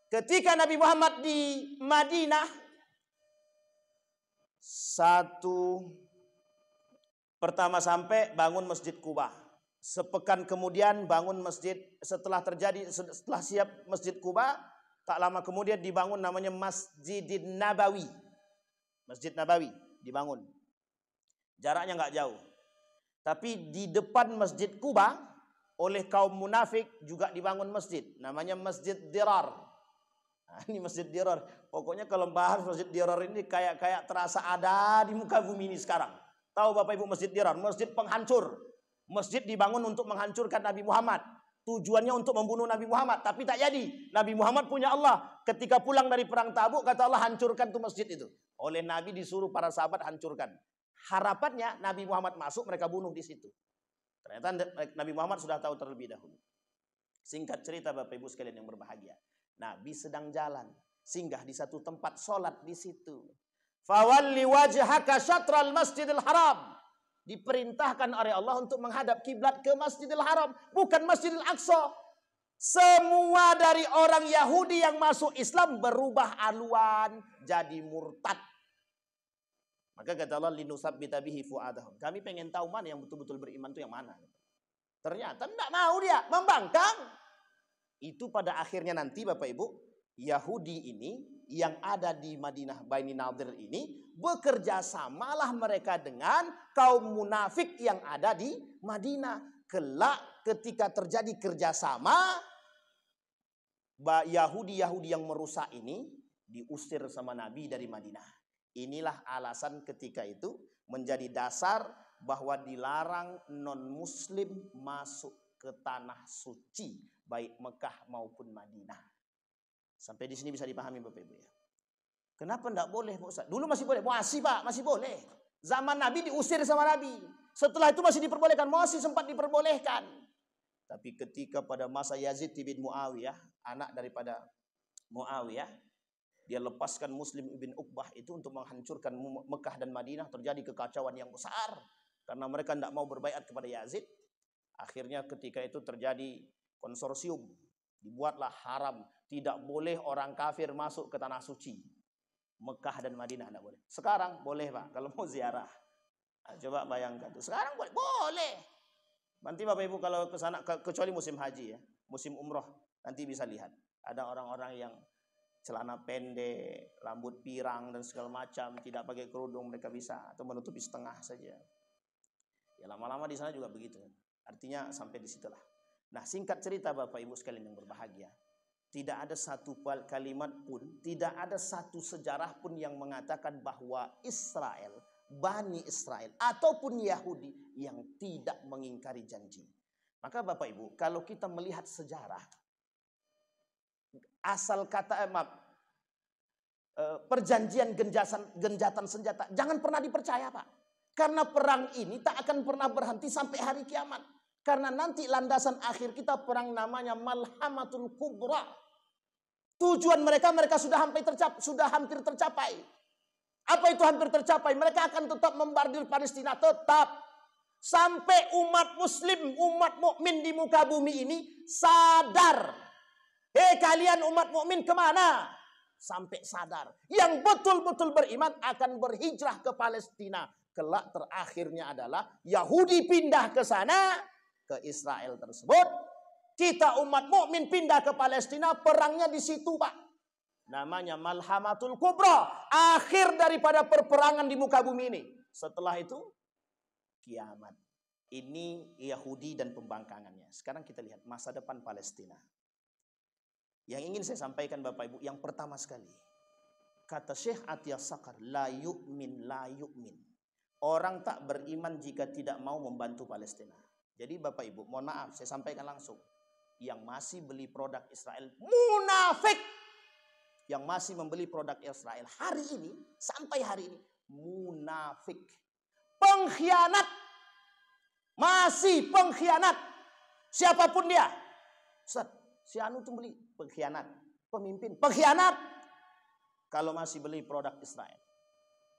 Ketika Nabi Muhammad di Madinah. Pertama sampai bangun Masjid Quba. Sepekan kemudian bangun masjid. Setelah siap Masjid Quba, tak lama kemudian dibangun namanya Masjidin Nabawi. Masjid Nabawi dibangun. Jaraknya nggak jauh. Tapi di depan Masjid Quba oleh kaum munafik juga dibangun masjid. Namanya Masjid Dirar. Nah, ini Masjid Dirar. Pokoknya kalau bahas Masjid Dirar ini kayak terasa ada di muka bumi ini sekarang. Tahu Bapak Ibu Masjid Dirar? Masjid penghancur. Masjid dibangun untuk menghancurkan Nabi Muhammad. Tujuannya untuk membunuh Nabi Muhammad. Tapi tak jadi. Nabi Muhammad punya Allah. Ketika pulang dari perang Tabuk, kata Allah hancurkan tuh masjid itu. Oleh Nabi disuruh para sahabat hancurkan. Harapannya Nabi Muhammad masuk, mereka bunuh di situ. Ternyata Nabi Muhammad sudah tahu terlebih dahulu. Singkat cerita Bapak Ibu sekalian yang berbahagia. Nabi sedang jalan. Singgah di satu tempat, sholat di situ. Fawalli wajhaka syatral masjidil haram. Diperintahkan oleh Allah untuk menghadap kiblat ke Masjidil Haram, bukan Masjidil Aqsa. Semua dari orang Yahudi yang masuk Islam berubah haluan jadi murtad. Maka kata Allah, linusabbita bihi fuadahum. Kami pengen tahu mana yang betul-betul beriman itu yang mana. Ternyata tidak mau dia, membangkang. Itu pada akhirnya nanti Bapak Ibu, Yahudi ini yang ada di Madinah Bani Nadir ini bekerja samalah mereka dengan kaum munafik yang ada di Madinah. Kelak ketika terjadi kerjasama, Yahudi-Yahudi yang merusak ini diusir sama Nabi dari Madinah. Inilah alasan ketika itu menjadi dasar bahwa dilarang non-muslim masuk ke tanah suci, baik Mekah maupun Madinah. Sampai di sini bisa dipahami Bapak Ibu ya. Kenapa tidak boleh Pak Ustaz? Dulu masih boleh, masih Pak, masih boleh. Zaman Nabi diusir sama Nabi. Setelah itu masih diperbolehkan, masih sempat diperbolehkan. Tapi ketika pada masa Yazid bin Muawiyah, anak daripada Muawiyah, dia lepaskan Muslim ibn Uqbah itu untuk menghancurkan Mekah dan Madinah. Terjadi kekacauan yang besar karena mereka tidak mau berbaiat kepada Yazid. Akhirnya ketika itu terjadi konsorsium, dibuatlah haram, tidak boleh orang kafir masuk ke tanah suci. Mekah dan Madinah tidak boleh. Sekarang boleh Pak, kalau mau ziarah. Nah, coba bayangkan tuh. Sekarang boleh, boleh. Nanti Bapak Ibu kalau ke sana, kecuali musim haji ya, musim umroh, nanti bisa lihat. Ada orang-orang yang celana pendek, rambut pirang dan segala macam, tidak pakai kerudung, mereka bisa, atau menutupi setengah saja. Ya lama-lama di sana juga begitu. Artinya sampai di situlah. Nah, singkat cerita Bapak Ibu sekalian yang berbahagia, tidak ada satu kalimat pun, tidak ada satu sejarah pun yang mengatakan bahwa Israel, Bani Israel ataupun Yahudi yang tidak mengingkari janji. Maka Bapak Ibu, kalau kita melihat sejarah, asal kata perjanjian genjatan senjata, jangan pernah dipercaya Pak. Karena perang ini tak akan pernah berhenti sampai hari kiamat. Karena nanti landasan akhir kita perang namanya Malhamatul Kubra. Tujuan mereka sudah hampir tercapai. Apa itu hampir tercapai? Mereka akan tetap membardir Palestina, tetap sampai umat muslim, umat mukmin di muka bumi ini sadar. Hei kalian umat mukmin kemana? Sampai sadar. Yang betul-betul beriman akan berhijrah ke Palestina. Kelak terakhirnya adalah Yahudi pindah ke sana, ke Israel tersebut. Kita umat mukmin pindah ke Palestina, perangnya di situ Pak. Namanya Malhamatul Kubra. Akhir daripada perperangan di muka bumi ini. Setelah itu kiamat. Ini Yahudi dan pembangkangannya. Sekarang kita lihat masa depan Palestina. Yang ingin saya sampaikan Bapak Ibu, yang pertama sekali, kata Syekh Atiyas Sakar, la yu'min, la yu'min. Orang tak beriman jika tidak mau membantu Palestina. Jadi Bapak Ibu, mohon maaf, saya sampaikan langsung. Yang masih beli produk Israel munafik. Yang masih membeli produk Israel hari ini, sampai hari ini, munafik. Pengkhianat. Masih pengkhianat. Siapapun dia. Ustaz, si Anu tuh beli pengkhianat. Pemimpin pengkhianat. Kalau masih beli produk Israel.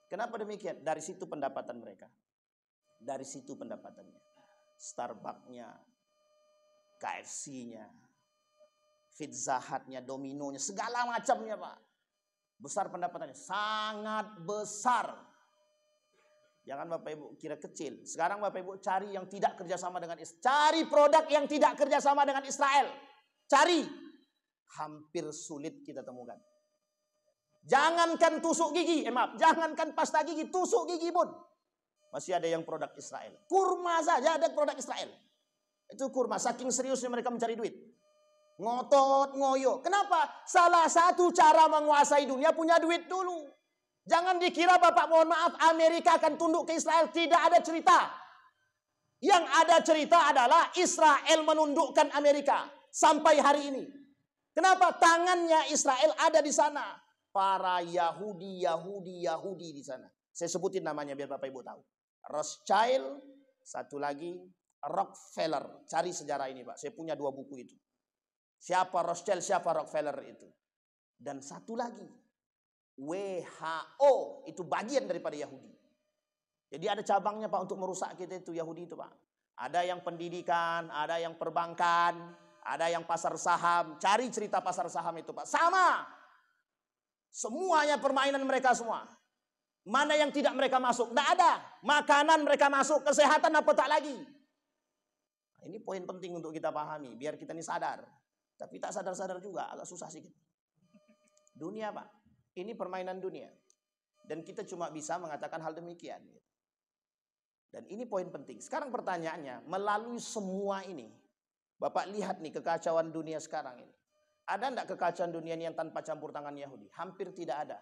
Kenapa demikian? Dari situ pendapatan mereka. Dari situ pendapatannya. Starbucks-nya, KFC-nya, Pizza Hut-nya, Domino-nya, segala macamnya Pak. Besar pendapatannya, sangat besar. Jangan Bapak Ibu kira kecil. Sekarang Bapak Ibu cari yang tidak kerjasama dengan Israel. Cari produk yang tidak kerjasama dengan Israel. Cari. Hampir sulit kita temukan. Jangankan tusuk gigi, jangankan pasta gigi, tusuk gigi pun masih ada yang produk Israel. Kurma saja ada produk Israel. Itu kurma, saking seriusnya mereka mencari duit. Ngotot, ngoyo. Kenapa? Salah satu cara menguasai dunia punya duit dulu. Jangan dikira Bapak mohon maaf Amerika akan tunduk ke Israel. Tidak ada cerita. Yang ada cerita adalah Israel menundukkan Amerika. Sampai hari ini. Kenapa? Tangannya Israel ada di sana. Para Yahudi di sana. Saya sebutin namanya biar Bapak Ibu tahu. Rothschild, satu lagi Rockefeller. Cari sejarah ini Pak. Saya punya 2 buku itu. Siapa Rothschild, siapa Rockefeller itu. Dan satu lagi. WHO. Itu bagian daripada Yahudi. Jadi ada cabangnya Pak untuk merusak kita itu Yahudi itu Pak. Ada yang pendidikan, ada yang perbankan, ada yang pasar saham. Cari cerita pasar saham itu Pak. Sama. Semuanya permainan mereka semua. Mana yang tidak mereka masuk? Tidak ada. Makanan mereka masuk. Kesehatan apa tak lagi? Nah, ini poin penting untuk kita pahami. Biar kita ini sadar. Tapi tak sadar-sadar juga. Agak susah sedikit. Dunia Pak. Ini permainan dunia. Dan kita cuma bisa mengatakan hal demikian. Dan ini poin penting. Sekarang pertanyaannya, melalui semua ini, Bapak lihat nih kekacauan dunia sekarang ini. Ada enggak kekacauan dunia ini yang tanpa campur tangan Yahudi? Hampir tidak ada.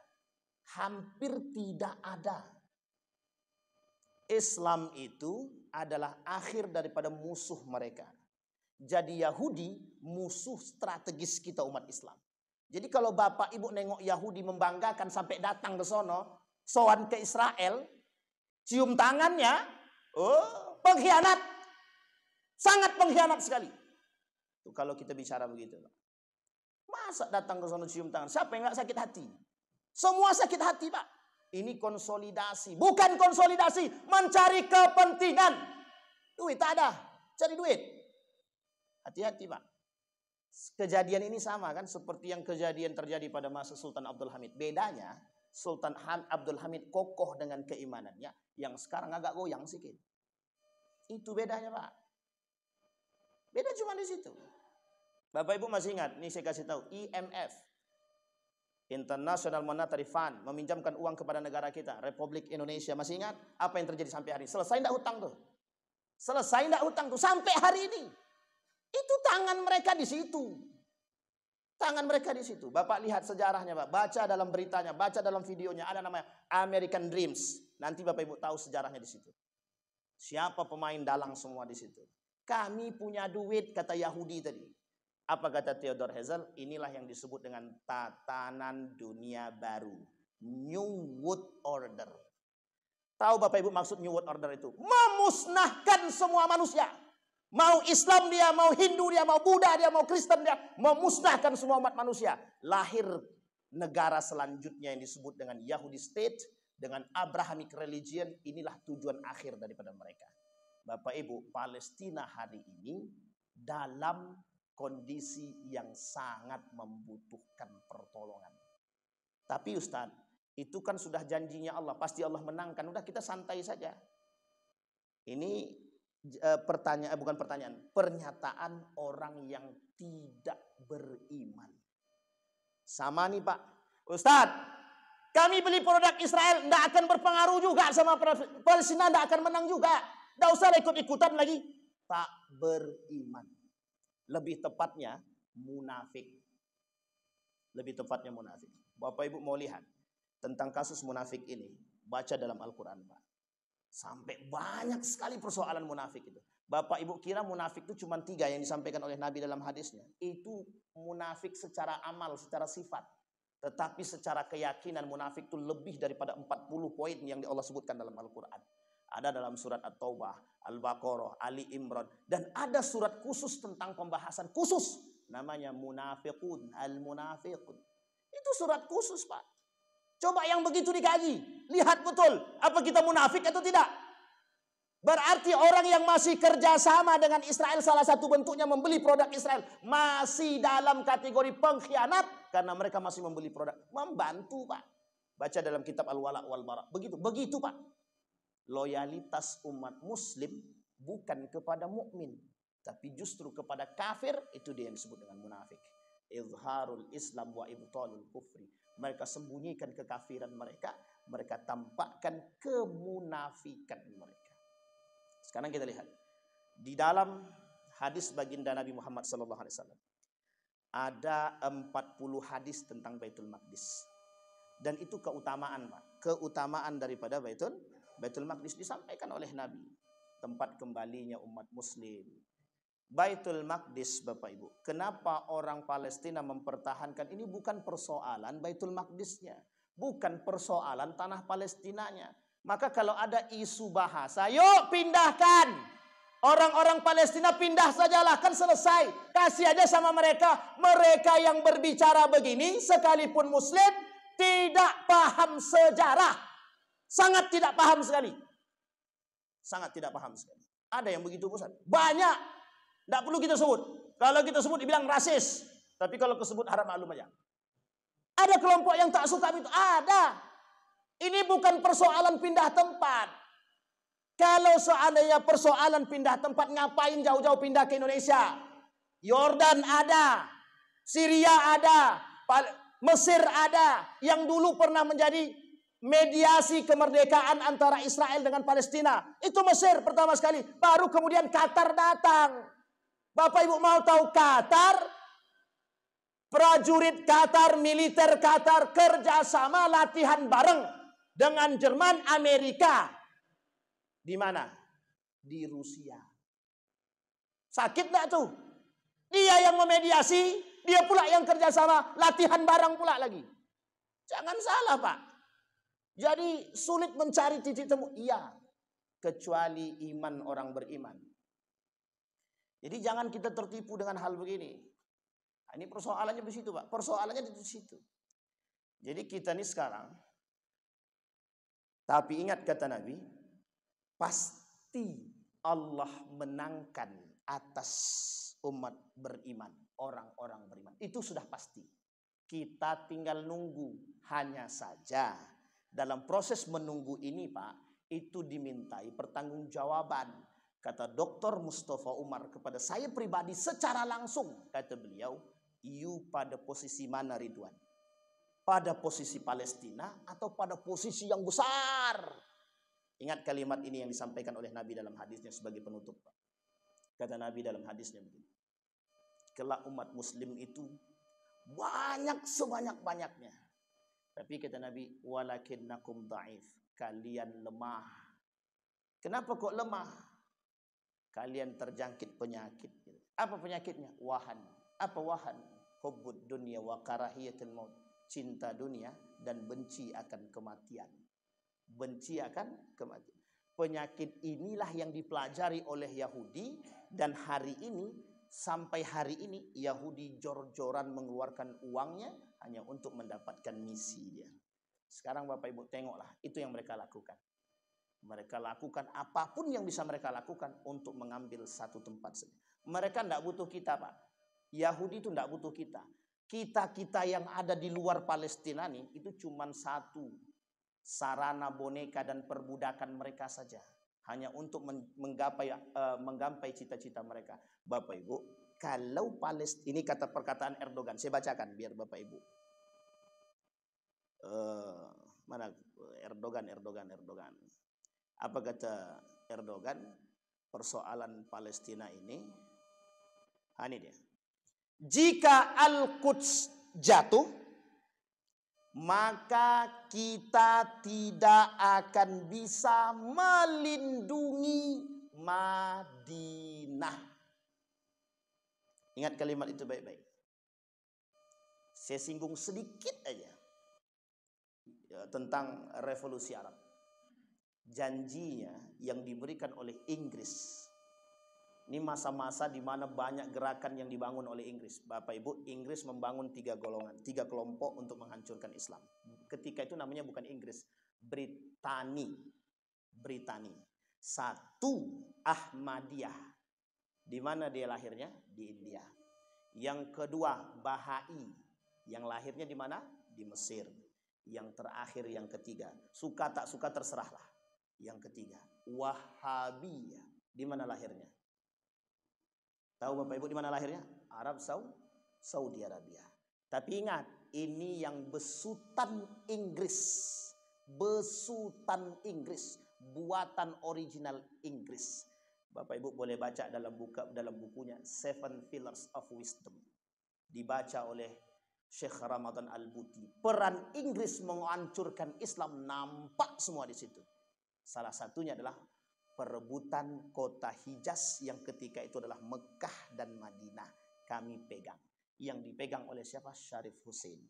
Hampir tidak ada. Islam itu adalah akhir daripada musuh mereka. Jadi Yahudi musuh strategis kita umat Islam. Jadi kalau Bapak Ibu nengok Yahudi membanggakan sampai datang ke sono, sowan ke Israel, cium tangannya, oh, pengkhianat. Sangat pengkhianat sekali. Tuh, kalau kita bicara begitu. Masa datang ke sono cium tangan? Siapa yang gak sakit hati? Semua sakit hati, Pak. Ini konsolidasi. Bukan konsolidasi, mencari kepentingan. Duit tak ada, cari duit. Hati-hati, Pak. Kejadian ini sama kan seperti yang kejadian terjadi pada masa Sultan Abdul Hamid. Bedanya Sultan Abdul Hamid kokoh dengan keimanannya, yang sekarang agak goyang sedikit. Itu bedanya, Pak. Beda cuma di situ. Bapak Ibu masih ingat, ini saya kasih tahu, IMF, International Monetary Fund, meminjamkan uang kepada negara kita, Republik Indonesia. Masih ingat apa yang terjadi sampai hari ini? Selesai enggak hutang tuh? Selesai enggak hutang tuh sampai hari ini? Itu tangan mereka di situ. Tangan mereka di situ. Bapak lihat sejarahnya, Pak. Baca dalam beritanya, baca dalam videonya. Ada namanya American Dreams. Nanti Bapak Ibu tahu sejarahnya di situ. Siapa pemain dalang semua di situ. Kami punya duit, kata Yahudi tadi. Apa kata Theodor Herzl? Inilah yang disebut dengan tatanan dunia baru. New World Order. Tahu Bapak Ibu maksud New World Order itu? Memusnahkan semua manusia. Mau Islam dia, mau Hindu dia, mau Buddha dia, mau Kristen dia, memusnahkan semua umat manusia. Lahir negara selanjutnya yang disebut dengan Yahudi State, dengan Abrahamic Religion. Inilah tujuan akhir daripada mereka. Bapak Ibu, Palestina hari ini dalam kondisi yang sangat membutuhkan pertolongan. Tapi Ustadz, itu kan sudah janjinya Allah, pasti Allah menangkan. Udah kita santai saja. Ini pernyataan orang yang tidak beriman. Sama nih Pak, Ustadz, kami beli produk Israel tidak akan berpengaruh juga sama Palestina, tidak akan menang juga. Tidak usah ikut-ikutan lagi. Tak beriman. Lebih tepatnya munafik. Lebih tepatnya munafik. Bapak Ibu mau lihat tentang kasus munafik ini, baca dalam Al-Quran, Pak. Sampai banyak sekali persoalan munafik itu. Bapak Ibu kira munafik itu cuma 3 yang disampaikan oleh Nabi dalam hadisnya. Itu munafik secara amal, secara sifat. Tetapi secara keyakinan munafik itu lebih daripada 40 poin yang Allah sebutkan dalam Al-Quran. Ada dalam surat At-Taubah, Al-Baqarah, Ali Imran. Dan ada surat khusus tentang pembahasan khusus. Namanya Munafiqun, Al-Munafiqun. Itu surat khusus, Pak. Coba yang begitu dikaji. Lihat betul, apa kita munafik atau tidak? Berarti orang yang masih kerjasama dengan Israel, salah satu bentuknya membeli produk Israel, masih dalam kategori pengkhianat. Karena mereka masih membeli produk. Membantu, Pak. Baca dalam kitab Al-Wala' wal-Bara'. Begitu, Pak. Loyalitas umat muslim bukan kepada mukmin, tapi justru kepada kafir. Itu dia yang disebut dengan munafik. Izharul Islam wa ibtalul kufri. Mereka sembunyikan kekafiran mereka, mereka tampakkan kemunafikan mereka. Sekarang kita lihat di dalam hadis baginda Nabi Muhammad SAW ada 40 hadis tentang Baitul Maqdis. Dan itu keutamaan, Pak. Keutamaan daripada Baitul Maqdis disampaikan oleh Nabi. Tempat kembalinya umat muslim. Baitul Maqdis, Bapak Ibu. Kenapa orang Palestina mempertahankan? Ini bukan persoalan Baitul Maqdisnya. Bukan persoalan tanah Palestinanya. Maka kalau ada isu bahasa, yuk pindahkan. Orang-orang Palestina pindah sajalah, kan selesai. Kasih aja sama mereka. Mereka yang berbicara begini, sekalipun muslim, tidak paham sejarah. Sangat tidak paham sekali. Sangat tidak paham sekali. Ada yang begitu Ustaz? Banyak. Tidak perlu kita sebut. Kalau kita sebut dibilang rasis. Tapi kalau kesebut harap maklum aja. Ada kelompok yang tak suka itu. Ada. Ini bukan persoalan pindah tempat. Kalau seandainya persoalan pindah tempat, ngapain jauh-jauh pindah ke Indonesia? Yordan ada. Syria ada. Mesir ada. Yang dulu pernah menjadi mediasi kemerdekaan antara Israel dengan Palestina. Itu Mesir pertama sekali. Baru kemudian Qatar datang. Bapak Ibu mau tahu Qatar? Prajurit Qatar, militer Qatar kerjasama latihan bareng dengan Jerman, Amerika. Di mana? Di Rusia. Sakit enggak tuh? Dia yang memediasi, dia pula yang kerjasama, latihan bareng pula lagi. Jangan salah Pak. Jadi sulit mencari titik temu. Iya, kecuali iman orang beriman. Jadi jangan kita tertipu dengan hal begini. Nah, ini persoalannya di situ Pak. Persoalannya di situ. Jadi kita ini sekarang, tapi ingat kata Nabi, pasti Allah menangkan atas umat beriman, orang-orang beriman. Itu sudah pasti. Kita tinggal nunggu. Hanya saja dalam proses menunggu ini Pak, itu dimintai pertanggungjawaban. Kata Dr. Mustafa Umar kepada saya pribadi secara langsung, kata beliau, you pada posisi mana Ridwan? Pada posisi Palestina atau pada posisi yang besar? Ingat kalimat ini yang disampaikan oleh Nabi dalam hadisnya sebagai penutup Pak. Kata Nabi dalam hadisnya begini, kelak umat muslim itu banyak sebanyak-banyaknya. Tapi kata Nabi, walakinnakum dhaif, kalian lemah. Kenapa kok lemah? Kalian terjangkit penyakit. Apa penyakitnya? Wahan. Apa wahan? Hubbud dunya wa karahiyatul maut. Cinta dunia dan benci akan kematian. Benci akan kematian. Penyakit inilah yang dipelajari oleh Yahudi, dan hari ini sampai hari ini Yahudi jor-joran mengeluarkan uangnya hanya untuk mendapatkan misi dia. Sekarang Bapak Ibu tengoklah, itu yang mereka lakukan. Mereka lakukan apapun yang bisa mereka lakukan untuk mengambil satu tempat saja. Mereka tidak butuh kita Pak. Yahudi itu tidak butuh kita. Kita yang ada di luar Palestina nih, itu cuma satu sarana boneka dan perbudakan mereka saja, hanya untuk menggapai cita-cita mereka. Bapak Ibu, kalau Palestina, ini kata perkataan Erdogan, saya bacakan biar Bapak Ibu. Mana Erdogan? Apa kata Erdogan? Persoalan Palestina ini, ini dia. Jika Al-Quds jatuh, maka kita tidak akan bisa melindungi Madinah. Ingat kalimat itu baik-baik. Saya singgung sedikit aja tentang revolusi Arab. Janjinya yang diberikan oleh Inggris. Ini masa-masa di mana banyak gerakan yang dibangun oleh Inggris. Bapak Ibu, Inggris membangun 3 golongan, 3 kelompok untuk menghancurkan Islam. Ketika itu namanya bukan Inggris, Britani. Satu, Ahmadiyah. Di mana dia lahirnya? Di India. Yang kedua, Bahai. Yang lahirnya di mana? Di Mesir. Yang terakhir, yang ketiga, suka tak suka terserahlah. Yang ketiga, Wahabiyah. Di mana lahirnya? Tahu Bapak Ibu di mana lahirnya? Arab Saudi Arabia. Tapi ingat, ini yang besutan Inggris. Besutan Inggris, buatan original Inggris. Bapak Ibu boleh baca dalam bukunya Seven Pillars of Wisdom. Dibaca oleh Syekh Ramadan Al-Buti. Peran Inggris menghancurkan Islam nampak semua di situ. Salah satunya adalah perebutan kota Hijaz yang ketika itu adalah Mekah dan Madinah. Kami pegang. Yang dipegang oleh siapa? Syarif Hussein.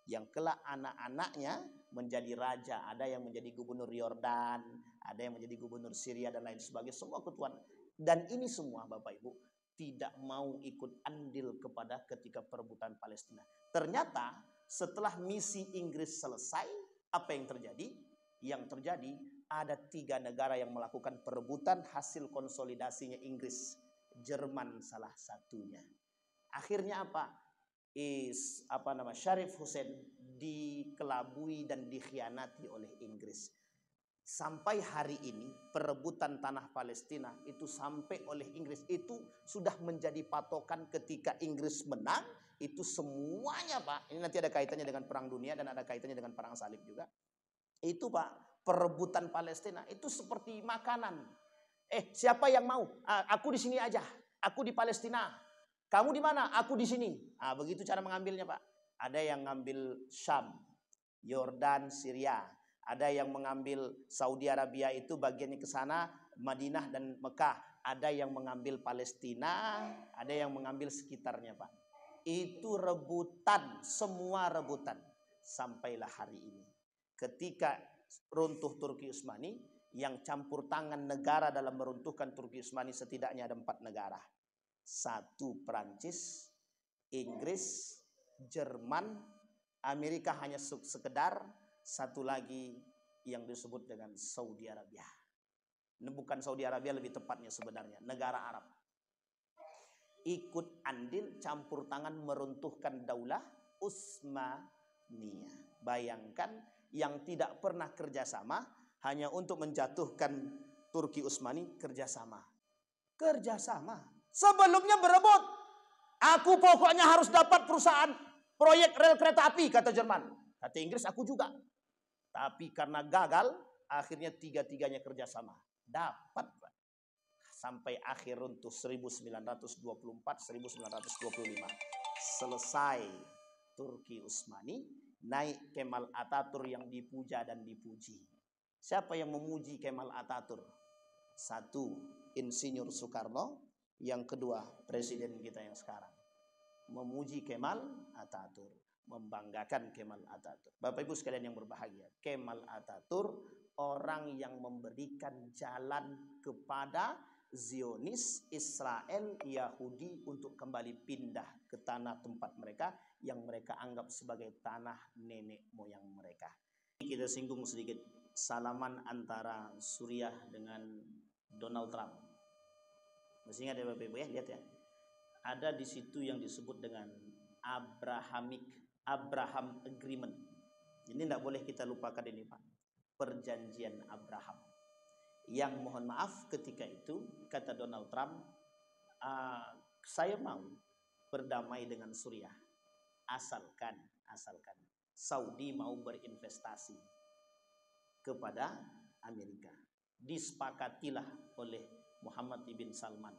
Yang kelak anak-anaknya menjadi raja. Ada yang menjadi gubernur Yordan, ada yang menjadi gubernur Syria dan lain sebagainya. Semua ketuaan. Dan ini semua Bapak Ibu tidak mau ikut andil kepada ketika perebutan Palestina. Ternyata setelah misi Inggris selesai, apa yang terjadi? Yang terjadi ada 3 negara yang melakukan perebutan hasil konsolidasinya Inggris. Jerman salah satunya. Akhirnya apa? Syarif Hussein dikelabui dan dikhianati oleh Inggris. Sampai hari ini perebutan tanah Palestina itu sampai oleh Inggris itu sudah menjadi patokan. Ketika Inggris menang itu semuanya Pak. Ini nanti ada kaitannya dengan perang dunia dan ada kaitannya dengan perang salib juga. Itu Pak, perebutan Palestina itu seperti makanan. Siapa yang mau? Aku di sini aja. Aku di Palestina. Kamu di mana? Aku di sini. Begitu cara mengambilnya Pak. Ada yang ngambil Syam, Yordan, Syria. Ada yang mengambil Saudi Arabia itu bagiannya ke sana, Madinah dan Mekah. Ada yang mengambil Palestina, ada yang mengambil sekitarnya Pak. Itu rebutan, semua rebutan. Sampailah hari ini. Ketika runtuh Turki Utsmani, yang campur tangan negara dalam meruntuhkan Turki Utsmani setidaknya ada 4 negara. 1 Perancis, Inggris, Jerman, Amerika hanya sekedar, 1 lagi yang disebut dengan Saudi Arabia. Bukan Saudi Arabia, lebih tepatnya sebenarnya negara Arab. Ikut andil campur tangan meruntuhkan Daulah Utsmaniyah. Bayangkan, yang tidak pernah kerjasama hanya untuk menjatuhkan Turki Utsmani kerjasama. Sebelumnya berebut. Aku pokoknya harus dapat perusahaan proyek rel kereta api, kata Jerman. Kata Inggris, aku juga. Tapi karena gagal, akhirnya 3-tiganya kerjasama. Dapat Pak. Sampai akhir runtuh 1924-1925. Selesai Turki Utsmani, naik Kemal Atatürk yang dipuja dan dipuji. Siapa yang memuji Kemal Atatürk? 1, Insinyur Soekarno. Yang kedua, Presiden kita yang sekarang. Memuji Kemal Atatürk, membanggakan Kemal Atatürk. Bapak Ibu sekalian yang berbahagia, Kemal Atatürk orang yang memberikan jalan kepada Zionis, Israel, Yahudi untuk kembali pindah ke tanah tempat mereka yang mereka anggap sebagai tanah nenek moyang mereka. Kita singgung sedikit salaman antara Suriah dengan Donald Trump. Masih ingat ya Bapak Ibu ya, lihat ya. Ada di situ yang disebut dengan Abraham Agreement. Ini tidak boleh kita lupakan ini Pak. Perjanjian Abraham. Yang mohon maaf ketika itu kata Donald Trump, saya mau berdamai dengan Suriah asalkan Saudi mau berinvestasi kepada Amerika. Disepakatilah oleh Muhammad ibn Salman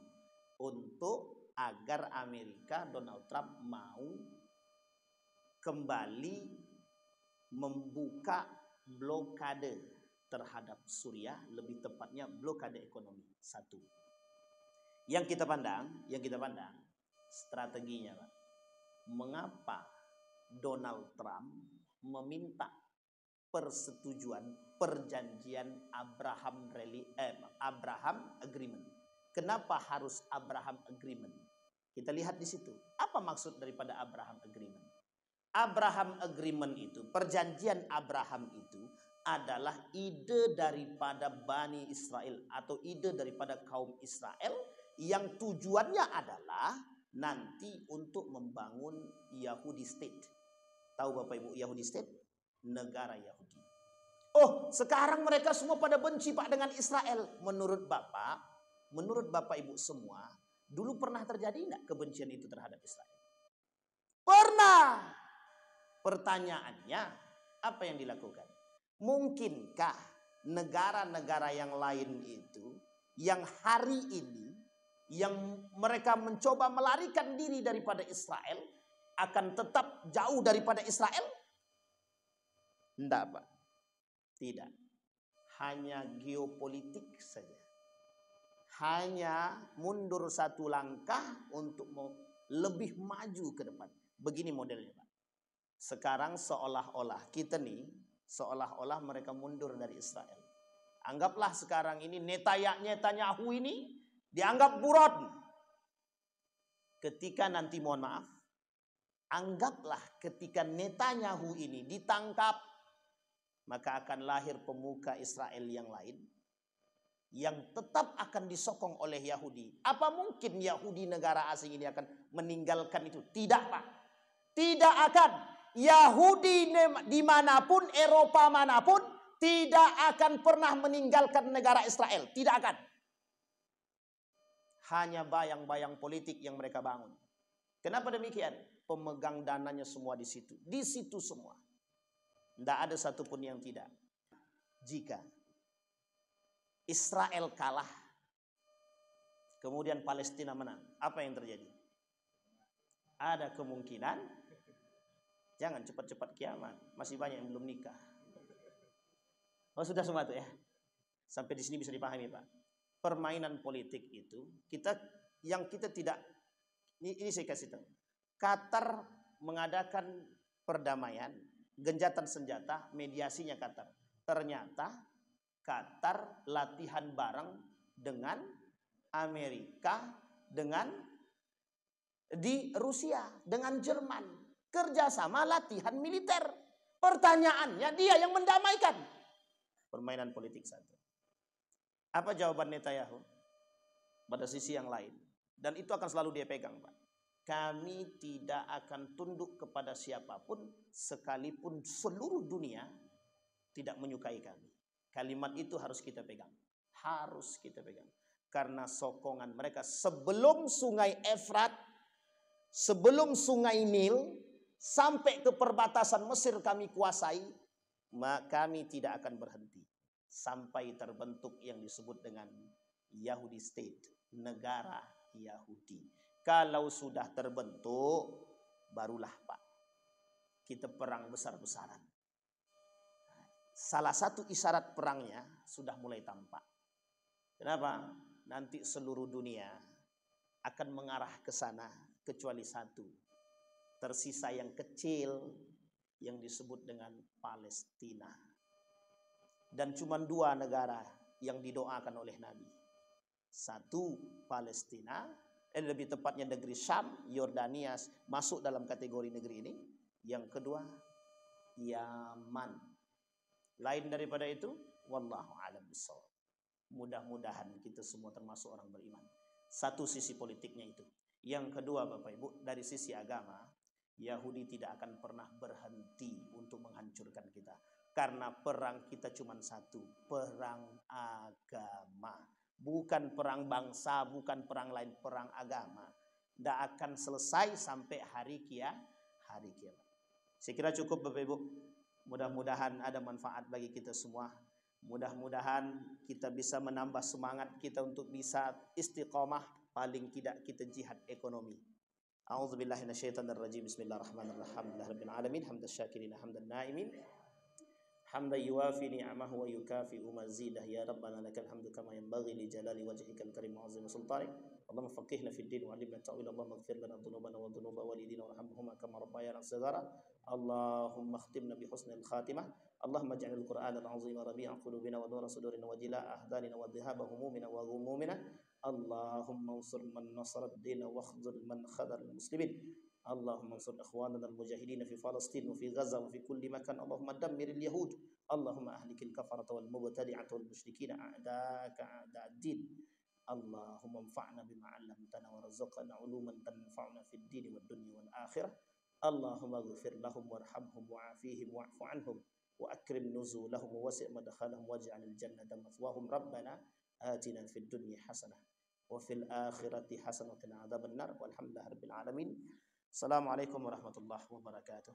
untuk agar Amerika, Donald Trump mau kembali membuka blokade terhadap Suriah, lebih tepatnya blokade ekonomi. 1. Yang kita pandang strateginya Pak. Mengapa Donald Trump meminta perjanjian Abraham Agreement? Kenapa harus Abraham Agreement? Kita lihat di situ. Apa maksud daripada Abraham Agreement? Abraham Agreement itu, perjanjian Abraham itu adalah ide daripada Bani Israel atau ide daripada kaum Israel yang tujuannya adalah nanti untuk membangun Yahudi State. Tahu Bapak Ibu Yahudi State? Negara Yahudi. Sekarang mereka semua pada benci Pak dengan Israel. Menurut Bapak Ibu semua, dulu pernah terjadi enggak kebencian itu terhadap Israel? Pernah. Pertanyaannya, apa yang dilakukan? Mungkinkah negara-negara yang lain itu yang hari ini yang mereka mencoba melarikan diri daripada Israel akan tetap jauh daripada Israel? Tidak Pak. Tidak. Hanya geopolitik saja. Hanya mundur 1 langkah untuk lebih maju ke depan. Begini modelnya Pak. Sekarang seolah-olah kita nih, seolah-olah mereka mundur dari Israel. Anggaplah sekarang ini Netanyahu ini dianggap buron. Ketika nanti mohon maaf, anggaplah ketika Netanyahu ini ditangkap, maka akan lahir pemuka Israel yang lain yang tetap akan disokong oleh Yahudi. Apa mungkin Yahudi negara asing ini akan meninggalkan itu? Tidak Pak. Tidak akan. Yahudi dimanapun, Eropa manapun, tidak akan pernah meninggalkan negara Israel. Tidak akan. Hanya bayang-bayang politik yang mereka bangun. Kenapa demikian? Pemegang dananya semua di situ. Di situ semua. Tidak ada satupun yang tidak. jika Israel kalah, kemudian Palestina menang, apa yang terjadi? Ada kemungkinan, jangan cepat-cepat kiamat, masih banyak yang belum nikah. Oh sudah semua itu ya. Sampai di sini bisa dipahami Pak. Permainan politik itu kita tidak, ini saya kasih tahu. Qatar mengadakan perdamaian, genjatan senjata, mediasinya Qatar. Ternyata Qatar latihan bareng dengan Amerika, dengan di Rusia, dengan Jerman, kerjasama latihan militer. Pertanyaannya dia yang mendamaikan. Permainan politik satu. Apa jawaban Netanyahu? Pada sisi yang lain. Dan itu akan selalu dia pegang Pak. Kami tidak akan tunduk kepada siapapun sekalipun seluruh dunia tidak menyukai kami. Kalimat itu harus kita pegang. Harus kita pegang. Karena sokongan mereka sebelum sungai Efrat, sebelum sungai Nil, sampai ke perbatasan Mesir kami kuasai, maka kami tidak akan berhenti. Sampai terbentuk yang disebut dengan Yahudi State, negara Yahudi. Kalau sudah terbentuk, barulah Pak, kita perang besar-besaran. Salah satu isyarat perangnya sudah mulai tampak. Kenapa? Nanti seluruh dunia akan mengarah ke sana kecuali satu. Tersisa yang kecil yang disebut dengan Palestina. Dan cuma dua negara yang didoakan oleh Nabi. Satu Palestina, lebih tepatnya negeri Syam, Yordania masuk dalam kategori negeri ini. Yang kedua Yaman. Lain daripada itu, wallahu a'lam bishawab. Mudah-mudahan kita semua termasuk orang beriman. Satu sisi politiknya itu. Yang kedua Bapak Ibu, dari sisi agama, Yahudi tidak akan pernah berhenti untuk menghancurkan kita. Karena perang kita cuma satu, perang agama. Bukan perang bangsa, bukan perang lain, perang agama. Tidak akan selesai sampai hari kiamat. Saya kira cukup Bapak Ibu. Mudah-mudahan ada manfaat bagi kita semua. Mudah-mudahan kita bisa menambah semangat kita untuk bisa istiqomah. Paling tidak kita jihad ekonomi. A'udzubillahi minasyaitonirrajim. Bismillahirrahmanirrahim. Alhamdulillahirabbil alamin. Hamdas syakirin, hamdan naimin. Hamdan yuwafi ni'amahu wa yukafi'u mazidah. Ya Rabbana lakal hamdu kama yanbaghi li jalali wajhikal karim wa 'azimi sultanik. Allahumma faqihna fid din wa 'allimna ta'wil. Allahumma ighfir lana dhunubana wa dhunuba walidina warhamhuma kama rabbayana shighara. Allahumma khtimna bi husnil khatimah. Allahumma ij'alil Qur'anal 'azima rabi'a qulubina wa nura sudurina wa jilaa ahdanina wa dhahaba humumina wa ghumumina. Allahumma ansur man nasara ad-din wa khzul man khadhal muslimin. Allahumma ansur ikhwanana al-mujahidin fi Palestin wa fi Gaza wa fi kulli makan. Allahumma dammiril yahud. Allahumma ahlikil kafarata wal mubtadi'ata wal musyrikin a'daka a'da'ad-din. Allahumma anfa'na bima 'allamtana warzuqna 'uluman tanfa'una fid din wad dunya wal akhirah. Allahumma ighfir lahum warhamhum wa'afihim wa'fu 'anhum wa akrim nuzulahum wa wasi' madkhalahum waj'alil jannata mathwahum. Rabbana atina fid dunya hasanah wa fil akhirati hasanah wa qina adzabannar. Walhamdulillahirabbil alamin. Assalamualaikum warahmatullahi wabarakatuh.